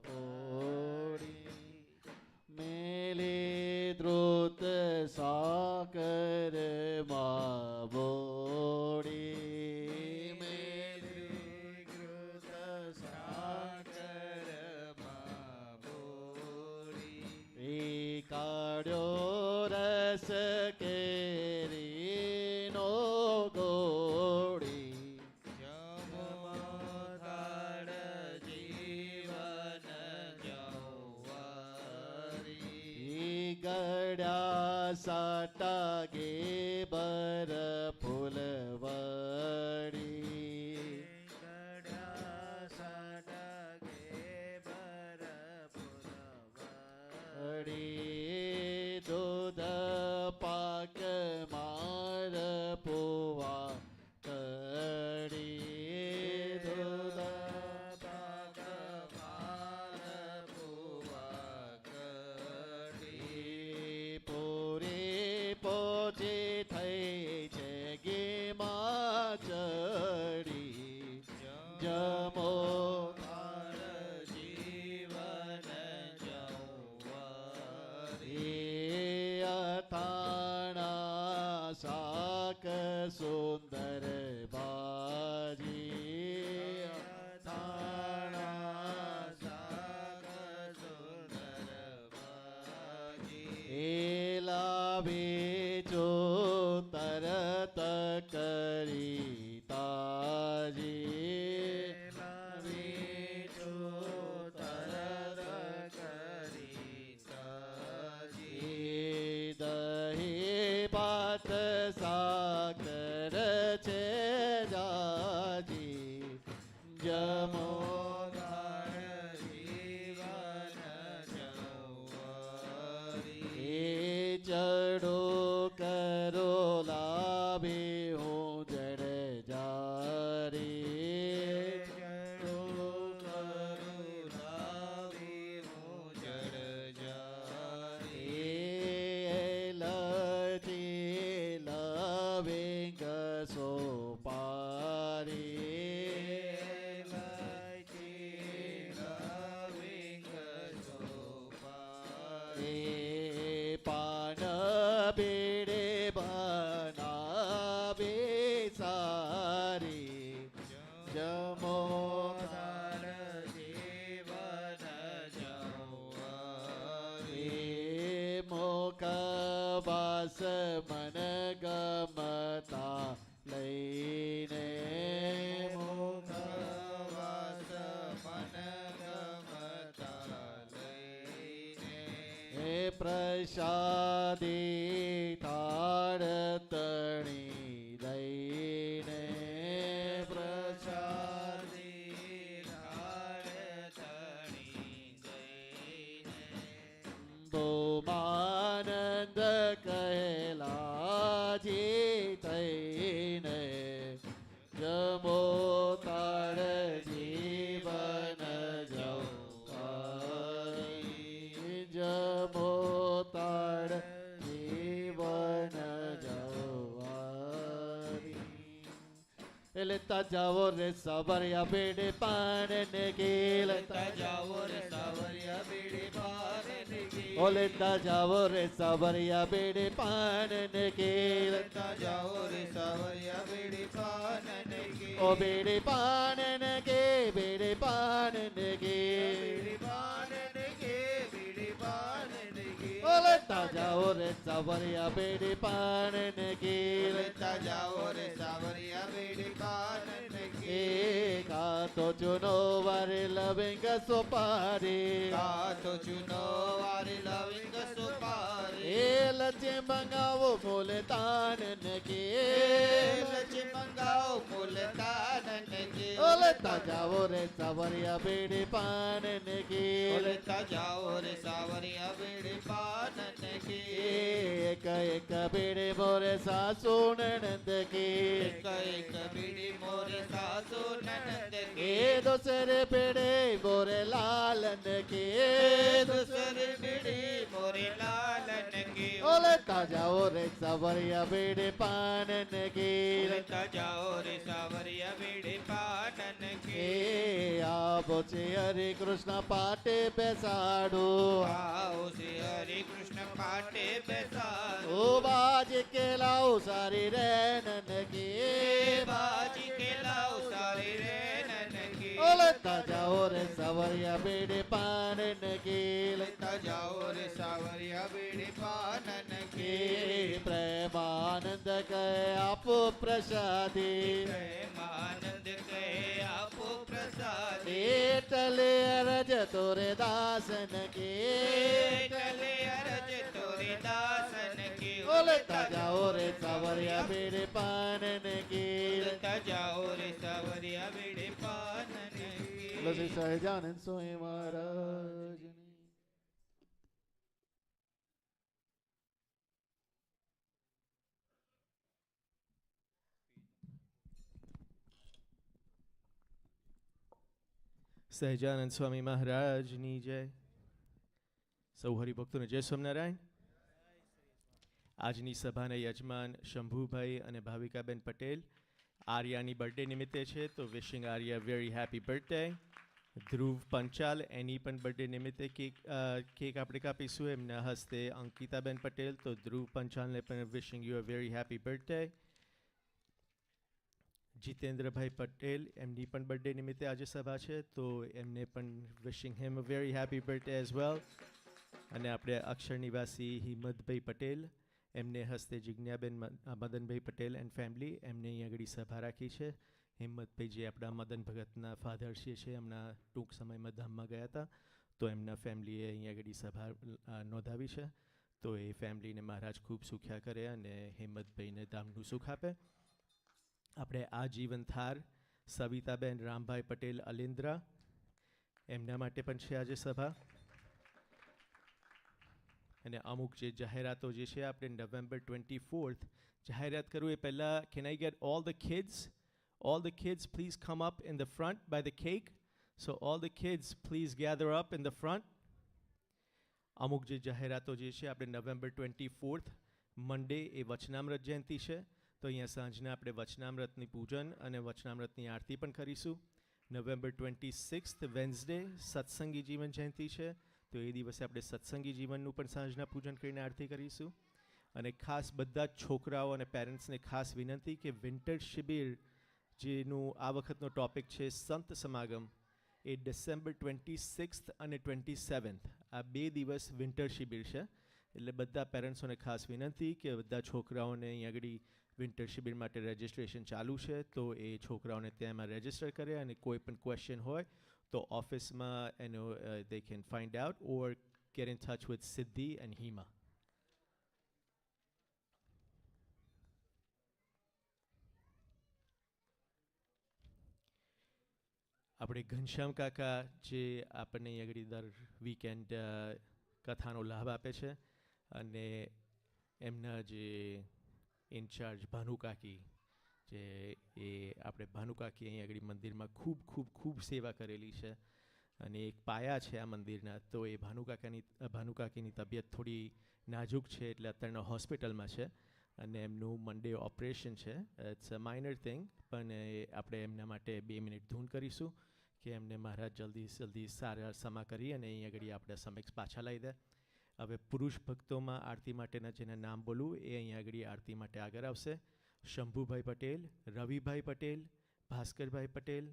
પોળી. મેલે દ્રોત સાકર માં બોડી. મેલે દ્રોત સાકર કાઢ્યો રસ કેરીનો ગોળી. જમો થાળ જીવન જૌવારી. ગળ્યા સાટા ગેબર ફૂલવડી. ગળ્યા સાટા ગેબર ફૂલવડી. દૂધ પાક માર પુવા કડી. દૂધ પાક માર પુવા કડી. પૂરી પોચી થઈ છે ગીમાં ચડી. જમો થાળ જીવન જૌવારી. અથાણા શાક સુંદર ભાજી. અથાણા શાક સુંદર ભાજી. લાવી જો તરત કરી તાજી. લાવી જો તરત કરી તાજી. દહીં ભાત સાકર છે જાજી. જમો થાળ જીવન જૌવારી. ચડો કરો લાવી હું જડ જારી. ચડો કરું લાવી હું જડ જારી. લચી લવિંગ સોપારી. લાચી લવિંગ સોપારી. પાન મુખવાસ મન ગમતા લઈને મુખવાસ મન ગમતા લઈને હે પ્રસાદી થાળ તણી લઈને પ્રસાદી ધાર તણી જઈને ભૂમાનંદ કહેલા જી થઈને જમો તાળ જીવન જવારી જમો તાળ જીવન જવારી લેતા જાઓ રે સવરિયા બેડે પાણ ને ગીલ લેતા જાઓ રે સાવરિયા બીડી પાન નીકી ઓ લેતા જાઓ રે સવરિયા બેડે પાણ ને ગીલ લેતા જાઓ રે સાવરિયા બીડી પાન નીકી ઓ બેડે પાણ ને ગે બેડે પાણ ને ગે બીડી પાન નીકી બીડી પાન નીકી ઓ લેતા જાઓ રે સવરિયા બેડે પાણ ને ગીલ લેતા જાઓ રે સાવરિયા બીડી પાન નીકી કા તો ચુનો વારે લવિંગ સોપારી કા તો ચુનો વારી લવિંગ સુપારી એ લચે મંગાવો મુલતાન ને કે લચી મંગાઓ મુલતાન નીકી ઓ લેતા જાઓ રે સવરિયા બેડે પાણ ને ગીલ લેતા જાઓ રે સાવરિયા બીડી પાન નીકી એક એક બેડે મોરે સાસુ નણંદ કી એક એક બીડી મોરે સાસુ નનંદ એ કી દોસરે બેડે મોરે લાલન કી દુસરી બીડી મોરે લાલન કી ઓ લેતા જાઓ રે સવરિયા બેડે પાન ને ગીલ લેતા જાઓ રે સાવરિયા બીડી પાન એ કી આવો છે હરે કૃષ્ણ પાટે બેસાડો આવો શ્રી હરે કૃષ્ણ પાટે બેસાડો ઓ બાજ કે લાઓ સારી રેન કી બાજી કે લાવ સારી રે નનકી ઓ લેતા જાઓ રે સવરિયા બેડે પાન ને ગીલ લેતા જાઓ રે સાવરિયા બીડી પાન એ કી પ્રેમાનંદ કહે આપો પ્રસાદી પ્રેમાનંદ કહે આપો પ્રસાદ એટલે અરજ તોરે દાસન કે કલે અરજ તોરી દાસન કી ઓ લેતા જાઓ રે સવરિયા બેડે પાન ને ગીલ લેતા જાઓ રે સાવરિયા બીડી પાન કી લસી સહજાનંદ સ્વામી મહારાજની સહજાનંદ સ્વામી મહારાજની જય. સૌ હરિભક્તોને જય સ્વામિનારાયણ. આજની સભાના યજમાન શંભુભાઈ અને ભાવિકાબેન પટેલ આર્યાની બર્થડે નિમિત્તે છે, તો wishing Arya very happy birthday. Dhruv Panchal એની પણ બર્થડે નિમિત્તે કેક આપણે કાપીશું એમના હસ્તે. અંકિતાબેન પટેલ, તો ધ્રુવ પંચાલને પણ wishing you a very happy birthday. જીતેન્દ્રભાઈ પટેલ એમની પણ બર્થડે નિમિત્તે આજે સભા છે, તો એમને પણ વિશિંગ હિમ અ very happy birthday as well. અને આપણે અક્ષર નિવાસી હિંમતભાઈ પટેલ એમને હસ્તે જિજ્ઞાબેન મદનભાઈ પટેલ એન્ડ ફેમિલી એમને અહીં આગળ સભા રાખી છે. હિંમતભાઈ જે આપણા મદન ભગતના ફાધર છે હમણાં ટૂંક સમયમાં ધામમાં ગયા હતા, તો એમના ફેમિલીએ અહીં આગળ સભા નોંધાવી છે. તો એ ફેમિલીને મહારાજ ખૂબ સુખ્યા કરે અને હિંમતભાઈને ધામનું સુખ આપે. આપણે આ જીવન થાર સવિતાબેન રામભાઈ પટેલ અલિન્દ્રા એમના માટે પણ છે આજે સભા. અને અમુક જે જાહેરાતો જે છે આપણે નવેમ્બર 24th જાહેરાત કરવું એ પહેલાં can I get all the kids please come up in the front by the cake. So all the kids please gather up in the front. અમુક જે જાહેરાતો જે છે આપણે નવેમ્બર 24th મંડે એ વચનામૃત જયંતિ છે, તો અહીંયા સાંજના આપણે વચનામૃતની પૂજન અને વચનામૃતની આરતી પણ કરીશું. નવેમ્બર 26th વેન્સડે સત્સંગી જીવન જયંતિ છે, તો એ દિવસે આપણે સત્સંગી જીવનનું પણ સાંજના પૂજન કરીને આરતી કરીશું. અને ખાસ બધા જ છોકરાઓ અને પેરેન્ટ્સને ખાસ વિનંતી કે વિન્ટર શિબિર જેનું આ વખતનો ટોપિક છે સંત સમાગમ, એ ડિસેમ્બર 26th અને 27th આ 2 દિવસ વિન્ટર શિબિર છે. એટલે બધા પેરેન્ટ્સોને ખાસ વિનંતી કે બધા છોકરાઓને અહીં આગળ વિન્ટર શિબિર માટે રજિસ્ટ્રેશન ચાલુ છે, તો એ છોકરાઓને તેમાં રજિસ્ટર કરે અને કોઈ પણ ક્વેશ્ચન હોય તો ઓફિસમાં એનો they can find out or get in touch with Siddhi and Hima. આપણે ઘનશ્યામ કાકા જે આપણને અહીં આગળ દર વીકેન્ડ કથાનો લાભ આપે છે અને એમના જે ઇન્ચાર્જ ભાનુકાકી જે એ આપણે ભાનુકાકી અહીં આગળ મંદિરમાં ખૂબ ખૂબ ખૂબ સેવા કરેલી છે અને એક પાયા છે આ મંદિરના. તો એ ભાનુકાકીની તબિયત થોડી નાજુક છે એટલે અત્યારના હોસ્પિટલમાં છે અને એમનું મંડે ઓપરેશન છે. ઇટ્સ અ માઇનર થિંગ, પણ આપણે એમના માટે 2 મિનિટ ધૂન કરીશું કે એમને મહારાજ જલ્દી સારા સમા કરી અને અહીં આગળ આપણે સમક્ષ પાછા લાવી દે. હવે પુરુષ ભક્તોમાં આરતી માટેના જેના નામ બોલું એ અહીં આગળ આરતી માટે આગળ આવશે. શંભુભાઈ પટેલ, રવિભાઈ પટેલ, ભાસ્કરભાઈ પટેલ,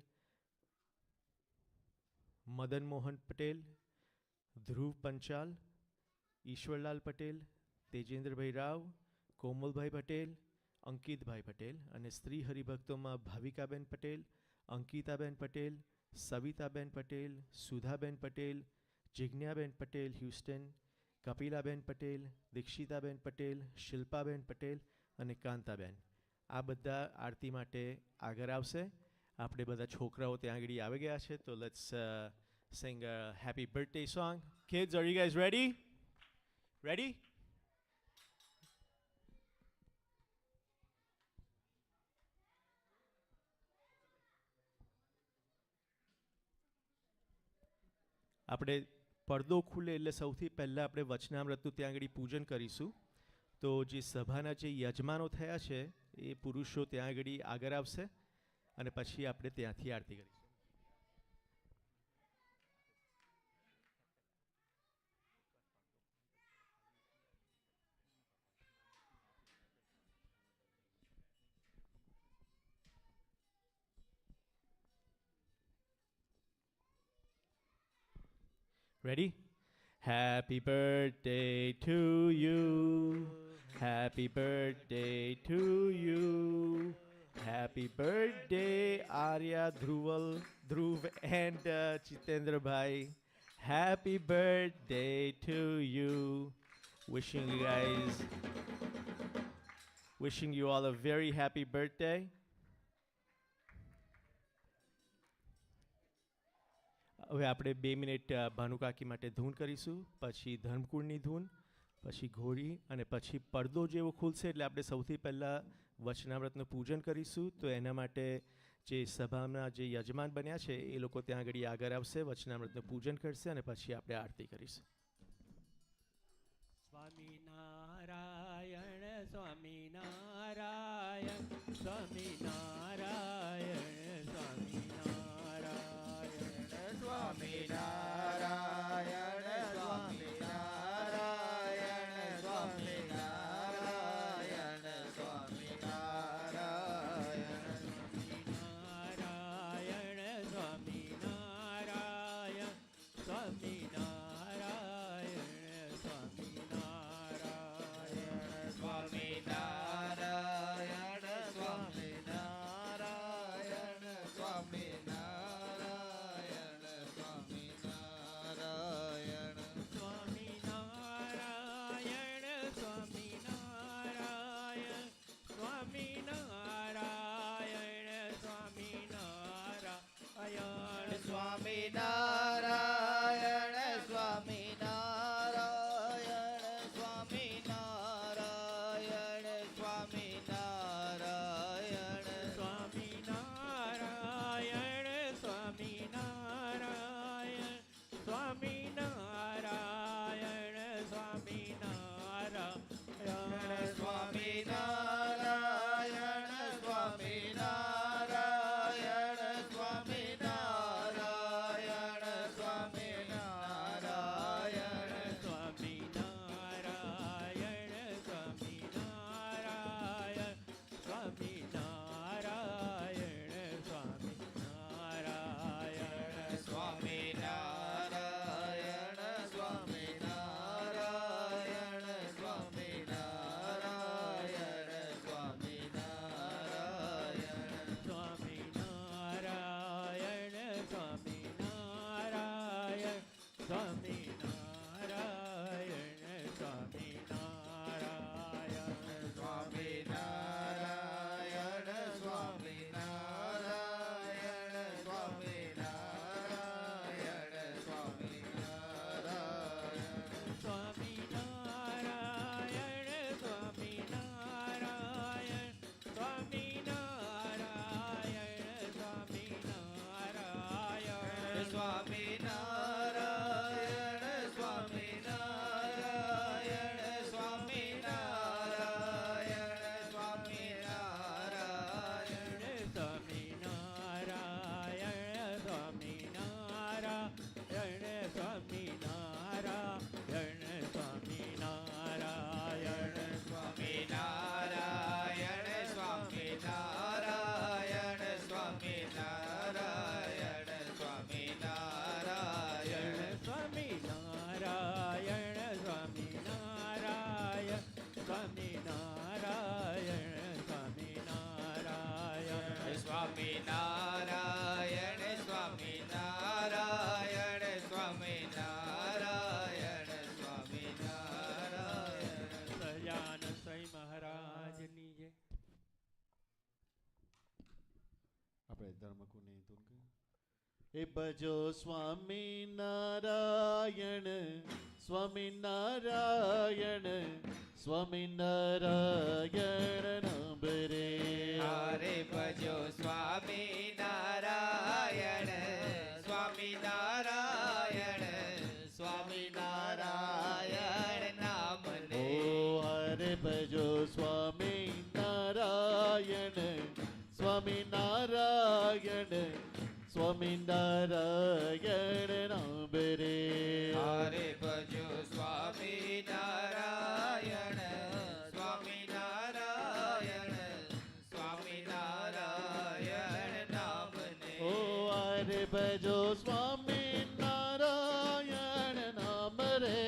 મદન મોહન પટેલ, ધ્રુવ પંચાલ, ઈશ્વરલાલ પટેલ, તેજેન્દ્રભાઈ રાવ, કોમલભાઈ પટેલ, અંકિતભાઈ પટેલ. અને સ્ત્રી હરિભક્તોમાં ભાવિકાબેન પટેલ, અંકિતાબેન પટેલ, સવિતાબેન પટેલ, સુધાબેન પટેલ, જિજ્ઞાબેન પટેલ હ્યુસ્ટન, કપિલાબેન પટેલ, દીક્ષિતાબેન પટેલ, શિલ્પાબેન પટેલ અને કાંતાબેન. આ બધા આરતી માટે આગળ આવશે. આપણે બધા છોકરાઓ ત્યાં આગળ આવી ગયા છે, તો let's sing a happy birthday song. Kids, are you guys ready? Ready? આપણે પડદો ખુલે એટલે સૌથી પહેલાં આપણે વચનામૃતનું ત્યાં આગળ પૂજન કરીશું. તો જે સભાના જે યજમાનો થયા છે એ પુરુષો ત્યાં આગળ આવશે અને પછી આપણે ત્યાંથી આરતી કરીશું. Ready? Happy birthday to you. Happy birthday to you. Happy birthday, Arya, Dhruv and Chitendra Bhai. Happy birthday to you. Wishing you all a very happy birthday. હવે આપણે 2 મિનિટ ભાનુકાકી માટે ધૂન કરીશું, પછી ધર્મકુળની ધૂન, પછી ઘોડી અને પછી પડદો જેવો ખુલશે એટલે આપણે સૌથી પહેલાં વચનામૃતનું પૂજન કરીશું. તો એના માટે જે સભાના જે યજમાન બન્યા છે એ લોકો ત્યાં આગળ આવશે, વચનામૃતનું પૂજન કરશે અને પછી આપણે આરતી કરીશું. સ્વામિનારાયણ સ્વામિનારાયણ સ્વામિનારાયણ સ્વામિનારાયણ સ્વામિનારાયણ સ્વામિનારાયણ સ્વામિનારાયણ સ્વામિનારાયણ સ્વામિનારાયણ સ્વામિનારાયણ સ્વામિનારાયણ સ્વામિનારાયણ સ્વામિનારાયણ સ્વામિનારાયણ સ્વામિનારાયણ આપણે ધર્મકુની ધૂન કહ્યું. એ ભજો સ્વામી નારાયણ, સ્વામી નારાયણ, સ્વામી નારાયણ નામ રે. હરે ભજો સ્વામી નારાયણ, સ્વામી નારાયણ, સ્વામી નારાયણ નામ ઓ હરે ભજો સ્વામી નારાયણ, સ્વામી નારાયણ, સ્વામી નારાયણ નામ રે. હરે ભજો સ્વામી નારાયણ, સ્વામી નારાયણ, સ્વામી નારાયણ નામ ઓ હરે ભજો સ્વામી નારાયણ નામ રે.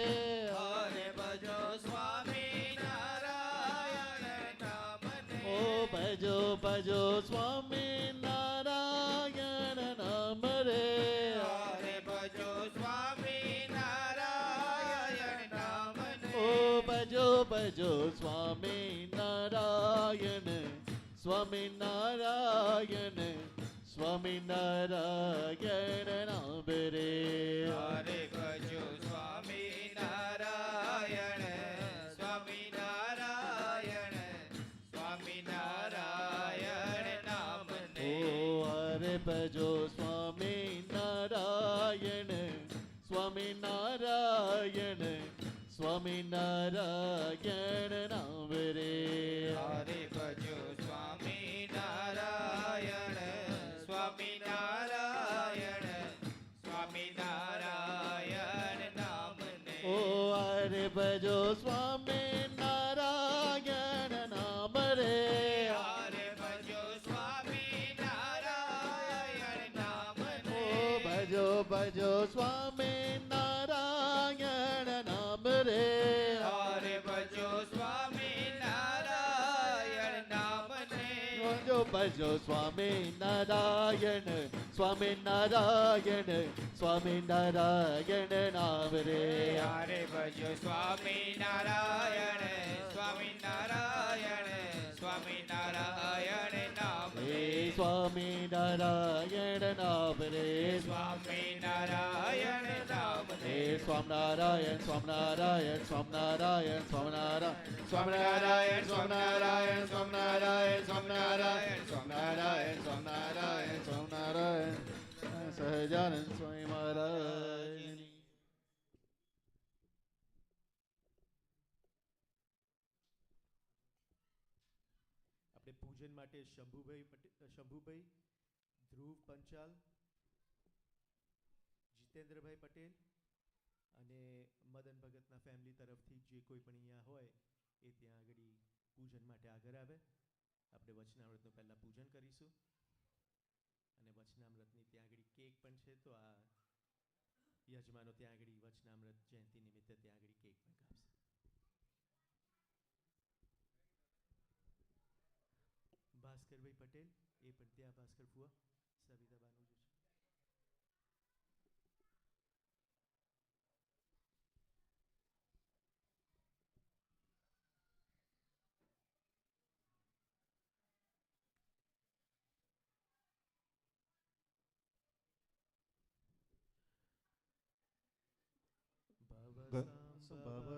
હરે ભજો સ્વામી નારાયણ નામ ઓ ભજો ભજો સ્વામી નારાયણ નામ રે. હરે ભજો સ્વામી નારાયણ નામ ઓ ભજો ભજો સ્વામી નારાયણ, સ્વામી નારાયણ, સ્વામી નારાયણ નામ રે. હરે ભજો સ્વામી નારાયણ, સ્વામી નારાયણ, સ્વામી નારાયણ નામ ઓ હરે ભજો સ્વામી નારાયણ, સ્વામી નારાયણ, સ્વામી નારાયણ નામ રે. હરે ભજો સ્વામી નારાયણ, સ્વામી નારાયણ, સ્વામી નારાયણ નામ ઓ હરે ભજો સ્વામી નારાયણ નામ રે. હરે ભજો સ્વામી નારાયણ નામ ઓ ભજો ભજો સ્વામી નારાયણ નામ રે. હરે ભજો સ્વામી નારાયણ નામ ભજો ભજો સ્વામી નારાયણ, સ્વામી નારાયણ, સ્વામી નારાયણ નામ રે. હરે ભજો સ્વામી નારાયણ, સ્વામી નારાયણ, સ્વામી નારાયણ નામ હે સ્વામી નારાયણ નામ રે. સ્વામી નારાયણ નામ હે સ્વામિનારાયણ સ્વામિનારાયણ સ્વામિનારાયણ સ્વામિનારાયણ સ્વામિનારાયણ સ્વામિનારાયણ સ્વામિનારાયણ સ્વામિનારાયણ સ્વામિનારાયણ સ્વામિનારાયણ સ્વામિનારાયણ સહજાનંદ સ્વામી મહારાજ. આપણે પૂજન માટે શંભુભાઈ શંભુભાઈ, ધ્રુવ પંચાલ, જીતેન્દ્રભાઈ પટેલ અને મદન ભગતના ફેમિલી તરફથી જે કોઈ પણ અહીંયા હોય એ ત્યાં આગળ પૂજન માટે આગળ આવે. આપણે વચનામૃતનું પહેલાં પૂજન કરીશું અને વચનામૃતની ત્યાં આગળ કેક પણ છે, તો આ યજમાનો ત્યાં આગળ વચનામૃત જયંતિ નિમિત્તે ત્યાં આગળ કેક પણ કાપશે. ભાસ્કરભાઈ પટેલ એ પણ ત્યાં, ભાસ્કર ફુવા સવિતાબાનું જે છે.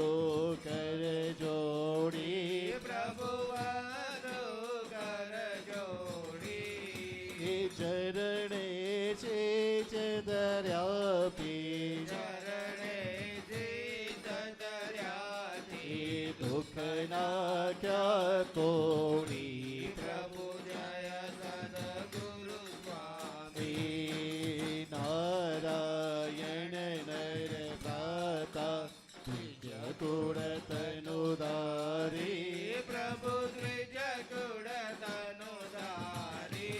વધુ કર જોડી પ્રભુ વધુ કર જોડી ચરણે છે ચદર્યા પી ચરણે જીત દર્યાથી દુઃખ નાખ્યા તોડી પ્રભુ જય સદગુરુ સ્વામી નારાયણ નર ભ્રાતા કુળ તનુદારી પ્રભુ દ્વિજ કુળ તનુધારી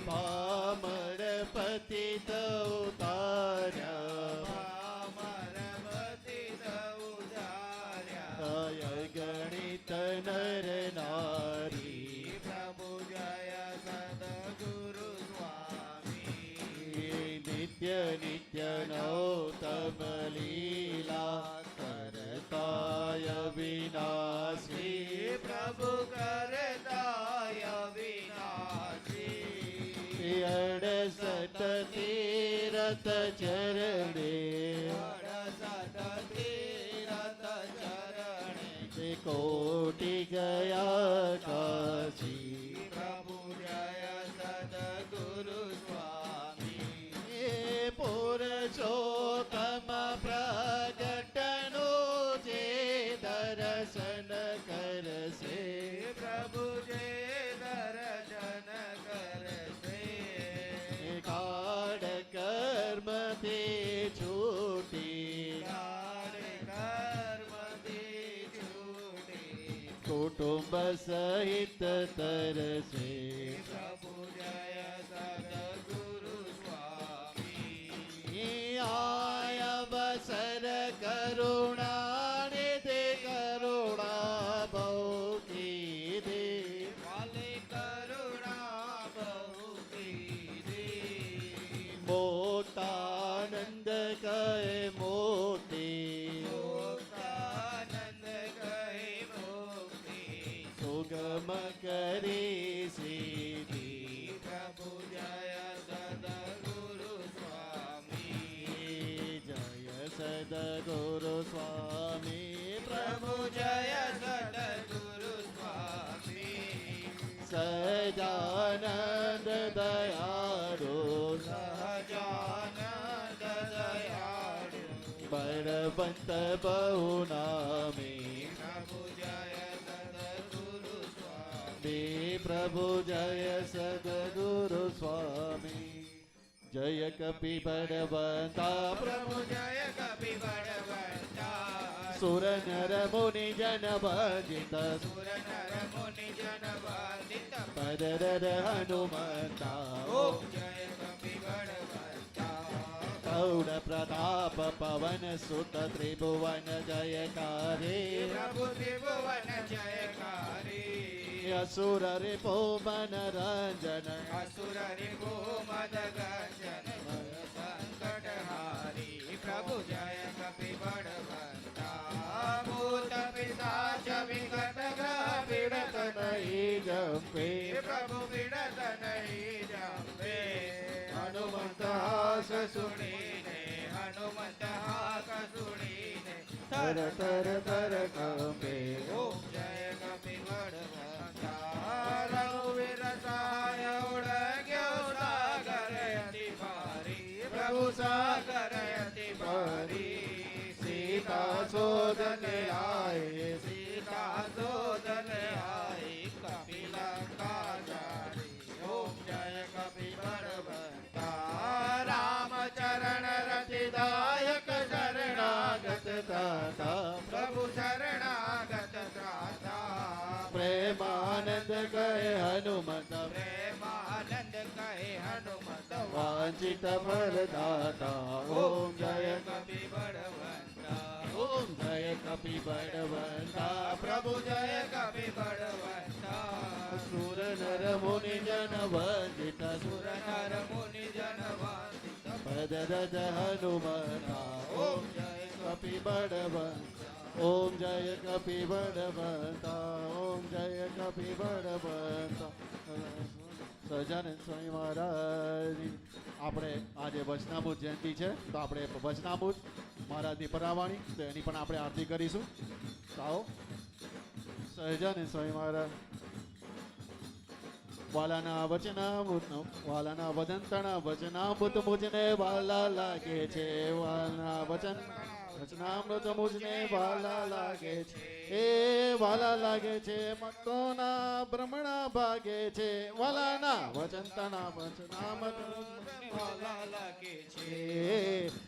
પામર પતિત ઉતાર્યા પામરવતી ઉદાર્યા ગણિત નર નારી પ્રભુ જય સદગુરુ સ્વામી નિત્ય નિત્ય નૌતમ લીલા કરતાય વિનાશી પ્રભુ કરતાય વિનાશી અડસઠ તીરથ ચરણે અડસઠ તીરથ ચરણે કોટી ગયા કાશી પ્રભુ જય સદગુરુ સ્વામી પુરુષોત્તમ પ્રગટનો જે દર્શન કરશે પ્રભુ જે દર્શન કરશે કાળ કર્મથી છૂટી કર્મથી છૂટી કુટુંબ સહિત તરસે પ્રભુ જય સદગુરુ સ્વામી અવસર કરુણા નિધિ કરુણા બહુ કીધી વાલી કરુણા બહુ કીધી મોટાનંદ કહે મોટી મુક્તાનંદ કહે મુક્તિ સુગમ કરી સીધી પ્રભુ જય સદગુરુ સ્વામી જય સદગુરુ સ્વામી પ્રભુ જય સદગુરુ સ્વામી સજાનંદ દયાળુ સહજાનંદ દયાળુ બળવંત બહુ નામી પ્રભુ જય સદગુરુ સ્વામી પ્રભુ જય સદગુરુ સ્વામી જય કપિ બળવંતા પ્રભુ જય કપિ બળવંતા સુર નર મુનિ જન ભજિત સુર નર મુનિ જન વંદિત પદર હનુમંતા ઓમ જય કપિ બળવંતા કૌડ પ્રતાપ પવન સુત ત્રિભુવન જયકારી પ્રભુ ત્રિભુવન જયકારી અસુર રિપો મનરંજન અસુર રિપો મદ ગંજન સંકટ હારી પ્રભુ જય કપિ બળવંતા ભૂત પિશાચ વિકટ ગ્રહ પીડત નહીં જપે પ્રભુ પીડત નહીં જપે હનુમંત હાસ સુણીને હનુમંત હાક સુણીને તર તર તર કંપે ઓમ જય કપિ બળવંતા રઘુવીર સહાય ઉડગ્યો સાગર અતિ ભારી પ્રભુ સાગર અતિ ભારી સીતા શોધને આય સીતા શોધને આય કપિ લંકા જારી ઓમ જય કપિ બળવંતા રામચરણ રતિદાયક શરણાગત તાતા પ્રભુ શરણાગત ત્રાતા પ્રેમાનંદ કહે હનુમંત પ્રેમાનંદ કહે હનુમત વાંચિત ફલદાતા ઓમ જય કપિ બળવંતા ઓમ જય કપિ બળવંતા પ્રભુ જય કપિ બળવંતા સુર નર મુનિ જન વંદિત સુર નર મુનિ જન વંદિત પદરદ હનુમંતા ઓમ જય કપિ બળવંતા ઓમ જય કપિ બળવંતા ઓમ જય કપિ બળવંતા સહજાનંદ સ્વામી મહારાજ આપણે આજે વચનામૃત જયંતિ છે તો આપણે વચનામૃત મહારાજની પરાવાણી, તો એની પણ આપણે આરતી કરીશું. તો આવો સહજાનંદ સ્વામી મહારાજ વાલાના વચનામૃતનો વાલાના વદંતના વચનામૃત મુજને વાલા લાગે છે. વાલાના વચનામૃત મુજને વાલા લાગે છે. એ વાલા લાગે છે મતોના ભ્રમણા ભાગે છે. વાલાના વચનતના વચનામૃત વાલા લાગે છે.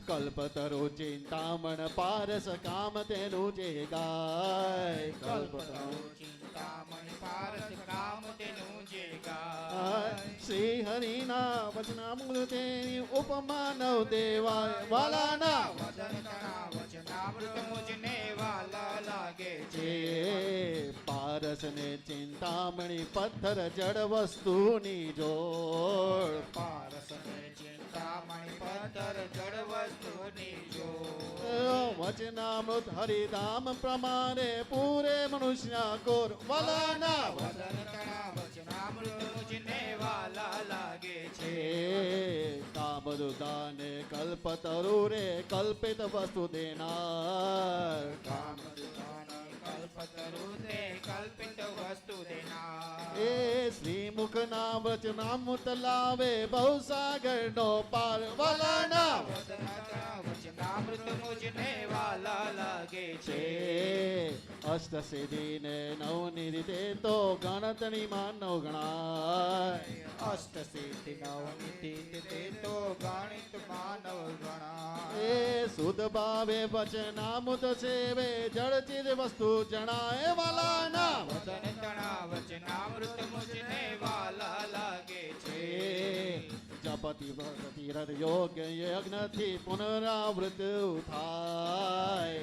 કલ્પતરુ ચિંતામણ પારસ કામ તેનું જે ગાય. કલ્પતરુ ચિંતામણી પારસ કામ તેનું જે ગાય. શ્રી હરિના વચનામૃત તેની ઉપમા નવ દેવાય. વાલાના વચનામૃત મુજને વાલા લાગે છે. પારસને ચિંતામણી પથ્થર જડ વસ્તુની જોડ. પારસને ચિંતામણી પથ્થર જડ વસ્તુની જોડ. વચનામૃત હરિધામ પ્રમાણે પૂરે મનુષ્ય કોર. વાલાના વચનામૃત મુજને વાલા લાગે છે. કામદુદાને કલ્પતરુ રે કલ્પિત વસ્તુ દેનાર. કલ્પતરુ તે કલ્પિત વસ્તુ દેનાર. એ શ્રીમુખના વચનામૃત લાવે બહુ સાગરનો પાર. વાલાના વચનામૃત મુજને વાલા લાગે છે. અષ્ટ સિદ્ધિને નવનિધિ તે તો ગણતરી માનવ ગણાય. અષ્ટ સિદ્ધિ નવનિધિ તે તો ગણિત માનવ ગણાય. એ શુદ્ધ ભાવે વચનામૃત સેવે જળચિત વસ્તુ જણાય. વાલાના વચનામૃત મુજને વાલા લાગે છે. જપતિ તીરથ યોગ યજ્ઞથી પુનરાવૃત થાય.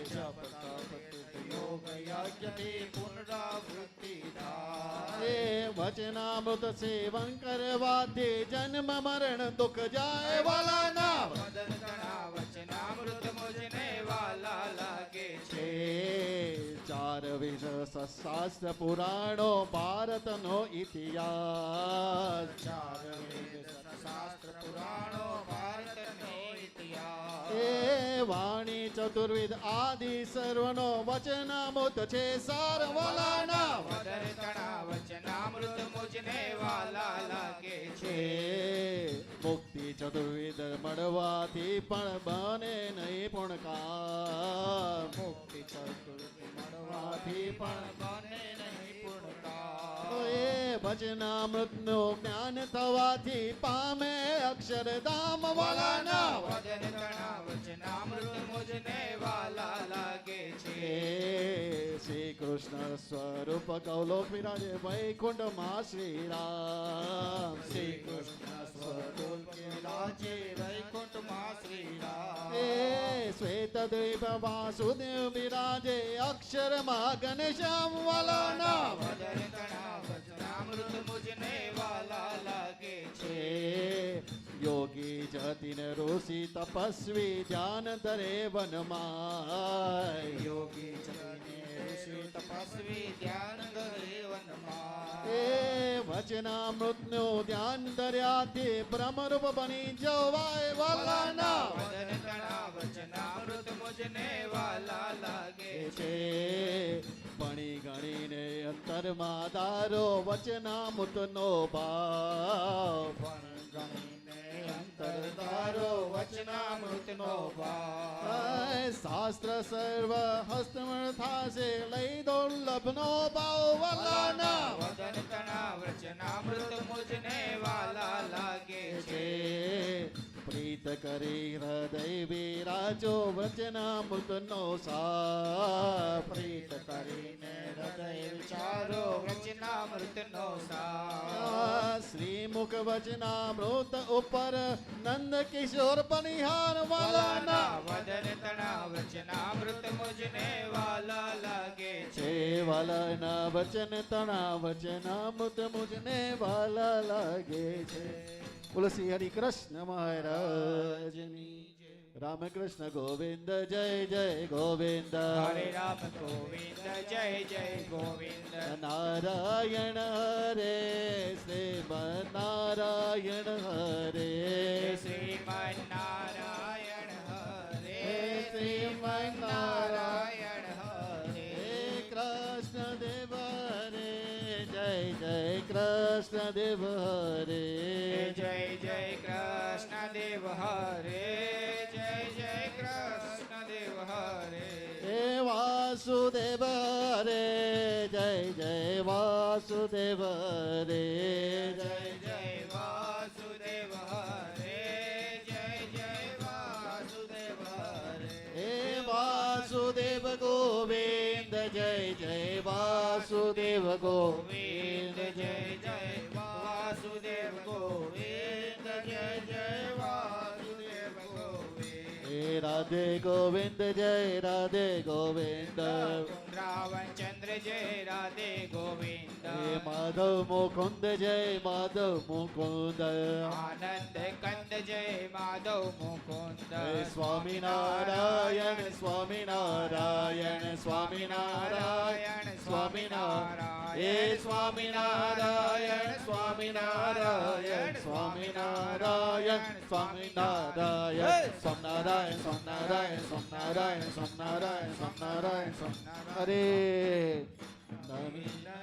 યોગ યજ્ઞથી પુનરાવૃત્તિ થાય. એ વચનામૃત સેવન કરવાથી જન્મ મરણ દુઃખ જાય. વાલાના વચનામૃત મુજને વાલા લાગે છે. ચાર વિષ શાસ્ત્ર પુરાણો ભારતનો ઇતિહાસ. ચાર વેદ શાસ્ત્ર પુરાણો ભારતનો ઇતિહાસ. એ વાણી ચતુર્વિધ આદિ સર્વનો વચનામૃત છે સાર. વાલાના વચનામૃત મુજને વાલા લાગે છે. મુક્તિ ચતુર્વિધ મળવાથી પણ બને નહીં પણ કામ. મુક્તિ ચતુર્થી મળવાથી પણ બને નહીં પૂર્ણતા. એ વચનામૃતનું જ્ઞાન થવાથી પામે અક્ષરધામ. વાલાના વચનામૃત મુજને વાલા લાગે છે. શ્રી કૃષ્ણ સ્વરૂપ કૌલોક વિરાજે વૈકુંઠમાં શ્રી રામ. શ્રી કૃષ્ણ સ્વરૂપ વિરાજે વૈકુંઠમાં શ્રી રામ. એ શ્વેત દ્વીપ વાસુદેવ વિરાજે અક્ષરમાં ઘનશ્યામ. વાલાના વચનામૃત મુજને વાલા લાગે છે. યોગી જતીન ઋષિ તપસ્વી ધ્યાન ધરે વનમાં. યોગી જને ઋષિ તપસ્વી ધ્યાન ધરે વનમાં. એ વચનામૃતનું ધ્યાન ધર્યાથી બ્રહ્મરૂપ બની જવાય. વાલાના વચનામૃત મુજને વાલા લાગે છે. ભણી ગણીને અંતરમાં ધારો વચનામૃતનો ભાવ. અંતર તારો વચનામૃતનો ભાવ. શાસ્ત્ર સર્વ હસ્તમણ થાશે લઈ દુર્લભનો ભાવ. વાલાના વચનામૃત મુજને વાલા લાગે છે. પ્રીત કરી હૃદય વિરાજો વચનામૃતનો સાર. પ્રીત કરીને હૃદય વિચારો વચનામૃતનો સાર. શ્રીમુખ વચનામૃત ઉપર નંદ કિશોર બનિહાર. વાલાના વચનામૃત મુજને વાલા લાગે છે. છે. વાલાના વચન તણા વચનામૃત મુજને વાલા લાગે છે. બોલો શ્રી હરિ કૃષ્ણ મહારાજની. રામકૃષ્ણ ગોવિંદ જય જય ગોવિંદ. હરે રામ ગોવિંદ જય જય ગોવિંદ. નારાયણ હરે શ્રીમન નારાયણ હરે. શ્રીમન નારાયણ હરે શ્રીમન જય કૃષ્ણ દેવ હરે જય જય કૃષ્ણ દેવ હરે જય જય કૃષ્ણ દેવ હરે હે વાસુદેવ હરે જય જય વાસુદેવ હરે જય જય વાસુદેવ હરે જય જય વાસુદેવ હરે હે વાસુદેવ ગોવિંદ જય જય વાસુદેવ ગોવિંદ જય જય વાસુદેવ ગોવિંદ જય જય વાસુદેવ ગોવિંદ હે રાધે ગોવિંદ જય રાધે ગોવિંદ રાવણ ચંદ્ર જય રાધે ગોવિંદ હે માધવ મુકુંદ જય માધવ મુકુંદ આનંદ કંદ જય માધવ મુકુંદ હે સ્વામિનારાયણ સ્વામિનારાયણ સ્વામિનારાયણ સ્વામિનારાયણ હે સ્વામિનારાયણ સ્વામિનારાયણ સ્વામિનારાયણ સ્વામિનારાયણ સ્વામિનારાયણ સ્વામિનારાયણ સ્વામિનારાયણ સ્વામિનારાયણ સ્વામિનારાયણ સ્વામિનારાયણ હરે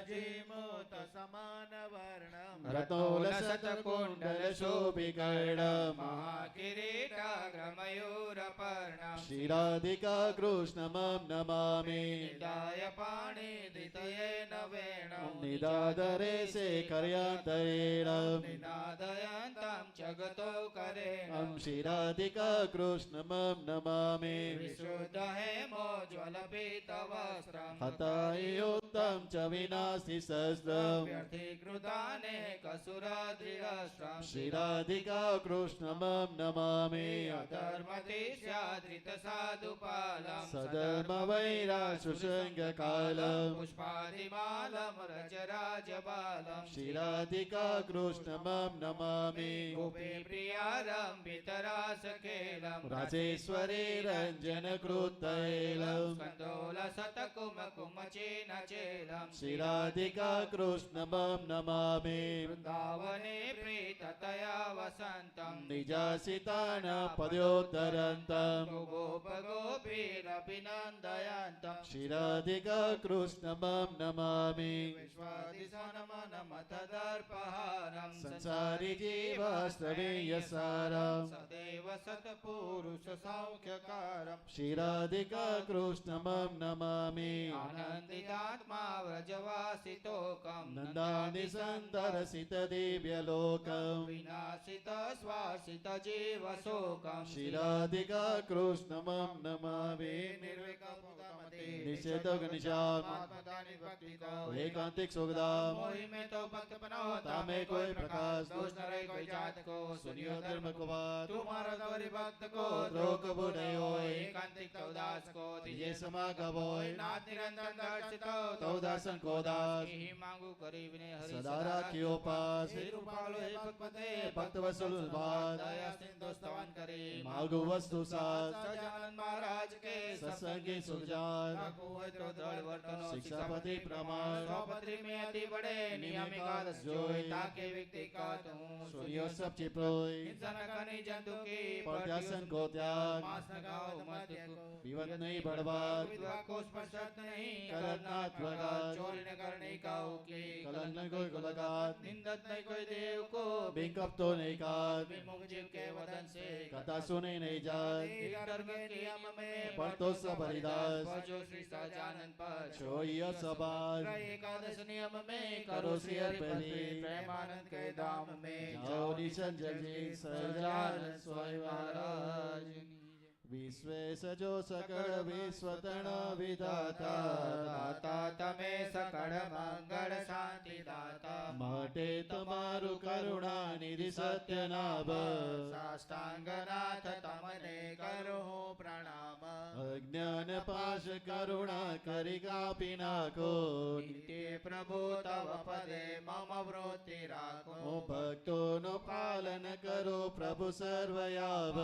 નજીમોત સમાન વર્ણમ રતોલસતકુંડલ શોભિકર્ણમ મહાકિરીટાગ્રમયુરપર્ણમ શ્રીરાધિકા કૃષ્ણમં નમામિ નિદાય પાણી દિતયેન વેણમ નિદાદરે શેખર્યાંતરેણમ નિનાદયંતમ જગતો કરેણમ શ્રીરાધિકા કૃષ્ણમં નમામિ વિશુદ્ધ હેમોજ્વલ પીતવસ્ત્રમ હતાયોત્તમ ચ વિનાશી સહસ્રમ વ્યર્થીકૃતાને કસુરાદ્રિરસ્ત્રમ શ્રીરાધિકા કૃષ્ણમં નમામિ અધર્મતિ સ્યાદ્રિત સાધુપાલમ સધર્મ વૈરાશુષંગકાલમ પુષ્પાદિમાલમ રજરાજબાલમ શ્રીરાધિકા કૃષ્ણમં નમામિ ગોપી પ્રિયારંભિતરાસકેલમ રાજેશ્વરી રંજન કૃતૈલમ સ્કંદોલ સતકુમ કુમચેન ચેલમ શ્રીરાધિકા કૃષ્ણમં નમામિ વૃંદાવને પ્રીતતયા વસંતમ નિજાસિતાન પદ્યોત્તરંતમ ગોપ ગોપીરભિનંદયંતમ શ્રીરાધિકા કૃષ્ણમં નમામિ વિશ્વાદિસનમનમથદર્પહારમ સંસારી જીવાસ્ત્રવેયસારમ સદૈવ સત્પુરુષ સૌખ્યકારમ શ્રીરાધિકા કૃષ્ણમં નમામિ આનંદિતાત્મા વ્રજવાસિતોકમ નંદાનિ સંતરસિત દિવ્યલોકમ વિનાશિત શ્વાસિત જીવશોકમ શ્રીરાધિકા કૃષ્ણમં નમામિ નિષેધગનિશામ એકાંતિક સુખદામ મોહી में तो भक्त बनो तामे कोई प्रकाश दोष न रहे कोई जात को सुनियो धर्म कुमार तुम्हारा गौरी भक्त को द्रोक बुढ़े होय एकांतिक तो दास को तिजे समागम होय नाथ निरंतर दर्शित तो दासन को दास ही मांगू गरीब ने हरि सदा राखियो पास हे रूपालो हे भक्तपते भक्त वसुल बात दया सिंधु स्तवन करे मागु वस्तु साथ सजानंद महाराज के सत्संगी सुजान રાખવું હોય તો દ્રઢ વર્તનો शिक्षापति प्रमाण सौपत्री में अति बड़े नियम एकादश जोई ताके व्यक्ति का तू सूर्यो सब चिप्रोय इंसान कनी जंतु की प्रत्यासन को त्याग मास न गाओ मत को विवत नहीं बढ़वाद विधवा को स्पर्शत नहीं करनाथ प्रगात चोरी न करने काऊ की कलंक न कोई गुलगात निंदत नहीं कोई देव को बिंकप तो नहीं कात विमुख जीव के वदन से कथा सुने नहीं जात धर्म के नियम में पर तो सब हरिदास जो श्री सजानंद पर छोइय सबाद एकादश नियम में करो श्री हरिपति प्रेमानंद के धाम में जाओ निशन जगजी सजानंद स्वामी महाराज विश्वे सजो सकल विश्वतण विधाता दाता तमे सकળ મંગળ શાંતિ દાતા માટે તમારું કરુણા નિધિ સત્યનાભ સાષ્ટાંગનાથ તમને કરું પ્રણામ અજ્ઞાન પાશ કરુણા કરી કાપી નાખો નિત્ય પ્રભુ તવ પદે મમ વૃત્તિ રાખો હું ભક્તોનું પાલન કરો પ્રભુ સર્વયાભ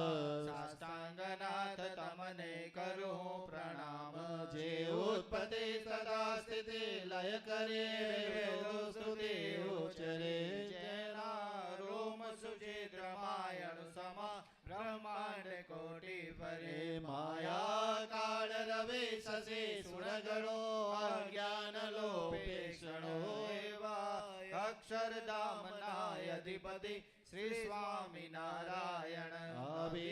સાષ્ટાંગનાથ તમને કરું પ્રણામ જે ઉત્પત્તિ સદા સ્થિતિ લય કરે વેદો સ્તુતિ ઉચ્ચરે જેના રોમ સુચિત રામાયણ સમા બ્રહ્માંડ કોટી પરે માયા કાળ રવિ શશી સુરગણો અજ્ઞાન લોપેક્ષણો એવા અક્ષરધામના અધિપતિ શ્રી સ્વામિનારાયણ. આવે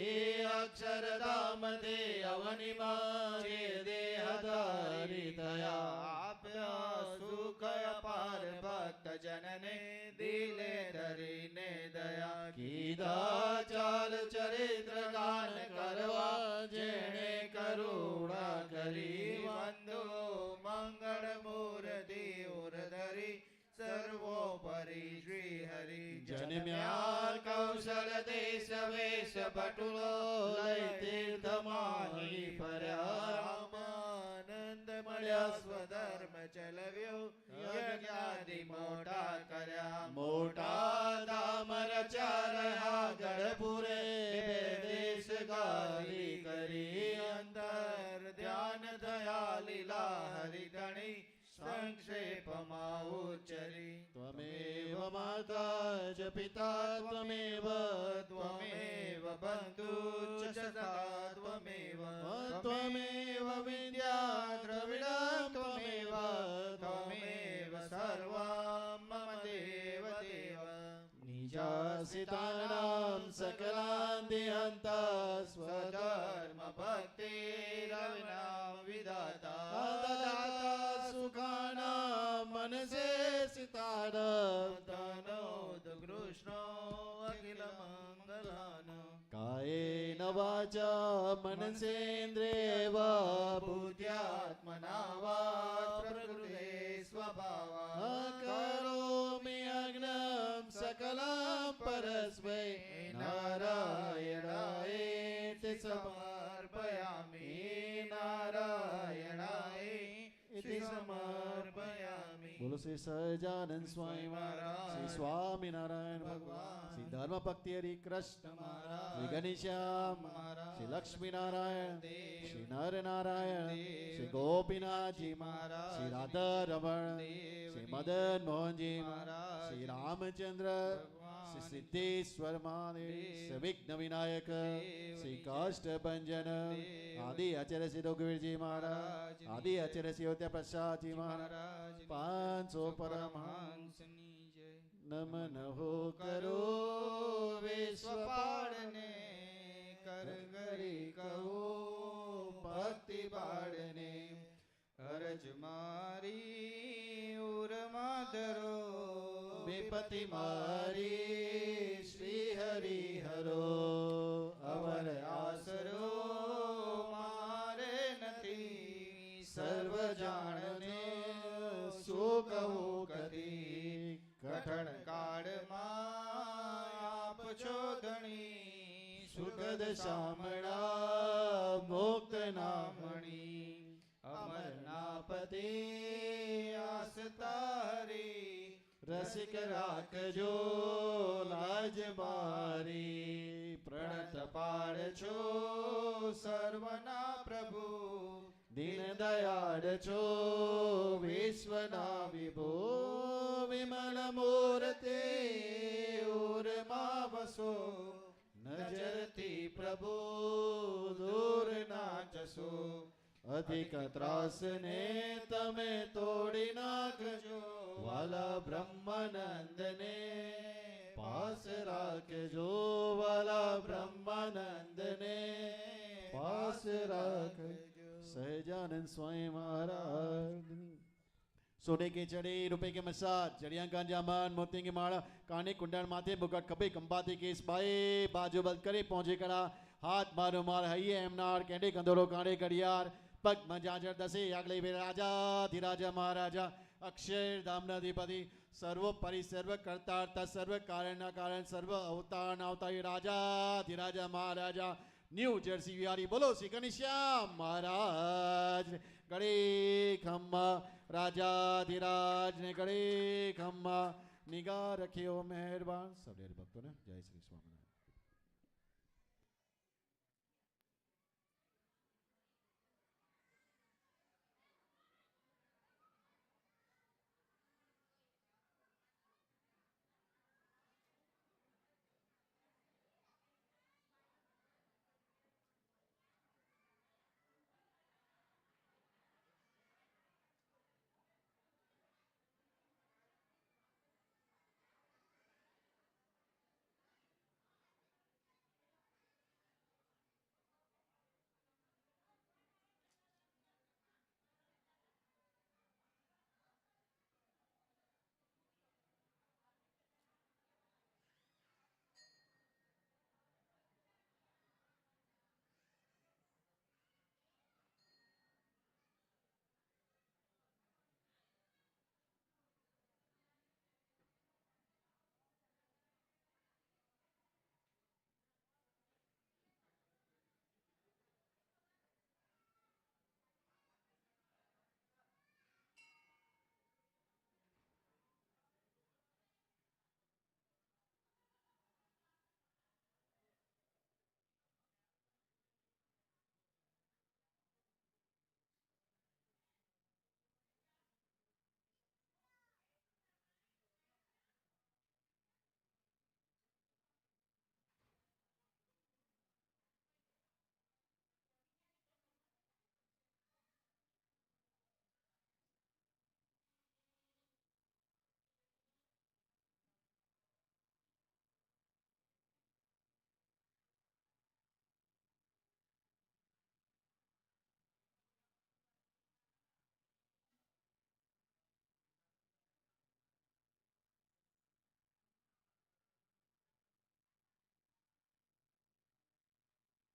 અક્ષરધામ તે અવનિમાં જે દેહધારી થયા. આપ્યા સુખ અપાર ભક્ત જનને દિલે ધરીને દયા. કીધા ચાલ ચરિત્ર ગાન કરવા જેણે કરુણા કરી. વંદો મંગળ મૂર્તિ ઉરધરી સર્વોપરી શ્રી હરિ. જન્મ્યા કૌશલ દેશ વેશ બટુલો લઈ તીર્થમાં ફર્યા. રામાનંદ મળ્યા સ્વધર્મ ચલવ્યો યજ્ઞાદિ મોટા કર્યા. મોટા ધામ રચ્યા રહ્યા ગઢપુરે દેશ ગાલી કરી. અંતર ધ્યાન થયા લીલા હરિગણી સંક્ષેપમાં ઉચ્ચરી. ત્વમેવ માતા ચ પિતા ત્વમેવ ત્વમેવ બંધુશ્ચ સખા ત્વમેવ ત્વમેવ વિદ્યા દ્રવિડમ ત્વમેવ ત્વમેવ સર્વં મમ દેવ દેવ. નિજાસિતાનાં સકલાં દિહન્તા સ્વધર્મ ભક્તિ રવિનામ વિધાતા. દાતા સુખાનાં મનસે સિતાનાં તનોદ કૃષ્ણો અખિલ મંગલાન. કાયેન વાચા મનસેન્દ્રિયવા બુદ્ધ્યાત્મના વા પ્રકૃતે સ્વભાવા. કરોમિ અગ્નમ સકલાં પરસ્મૈ નારાયણાય સમર્પયામિ. નારાયણાય ઇતિ સમર્પયામિ. બોલો શ્રી સહજાનંદ સ્વામી મહારાજ, શ્રી સ્વામિનારાયણ ભગવાન, શ્રી ધર્મ ભક્તિ હરિ કૃષ્ણ મહારાજ, શ્રી ઘનશ્યામ મહારાજ, શ્રી લક્ષ્મીનારાયણ, શ્રી નરનારાયણ, શ્રી ગોપીનાથજી મહારાજ, શ્રી રાધા રમણ, શ્રી મદન મોહનજી મહારાજ, શ્રી રામચંદ્ર, શ્રી સિદ્ધેશ્વર મહાદેવ, શ્રી વિઘ્ન વિનાયક, શ્રી કાષ્ટભંજન, આદિ આચાર્ય શ્રી રઘુવીરજી મહારાજ, આદિ આચાર્ય શ્રી અયોધ્યા પ્રસાદજી મહારાજ, 500 પરમહંસ નમન હો કરો વિશ્વપાળને કર કરી કહો ભક્તિ બાળને. અરજ મારી ઉરમાં ધરો વિપતિ મારી શ્રી હરિ હરો. અવર આસરો મારે નથી સર્વ જાણને શું કહું કદી. કઠણ કાળમાં આપ છો ધણી સુખદ શામળા મુક્ત નામણી. અમર ના પતિ આસતા હરી રસિક રાખજો લાજ મારી. પ્રણત પાડ છો સર્વના પ્રભુ દીન દયાળ છો વિશ્વના વિભો. વિમલ મૂર્તિ ઉરમાં વસો નજરથી પ્રભુ દૂર ના જશો. અધિક ત્રાસને તમે તોડી નાખજો વાલા બ્રહ્માનંદને પાસ રાખજો. વાલા બ્રહ્માનંદને પાસ રાખજો. સહજાનંદ સ્વામી મહારાજ. सोने के चढ़े रुपए के मसाज जड़ियां का जामान मोती की माला काने कुंडल माथे मुकुट कपे कंबाते केस बाए बाजू बल करे पहुंचे करा हाथ मारो मार हइये एमनार केंडे कंदोरो कांडे कड़ियार पग मजाजर दसे आगले वे राजा धीराजा महाराजा अक्षर धामनाधिपति सर्वोपरि सर्व कर्ता सर्व कारण कारण सर्व अवतार अवतारी राजा धीराजा महाराजा न्यू जर्सी विहारी बोलो श्री घनश्याम महाराज गड़े खम्मा राजाधिराज ने गड़े खम्मा निगाह रखियो मेहरबान. सब भक्तों ने जय श्री स्वामी.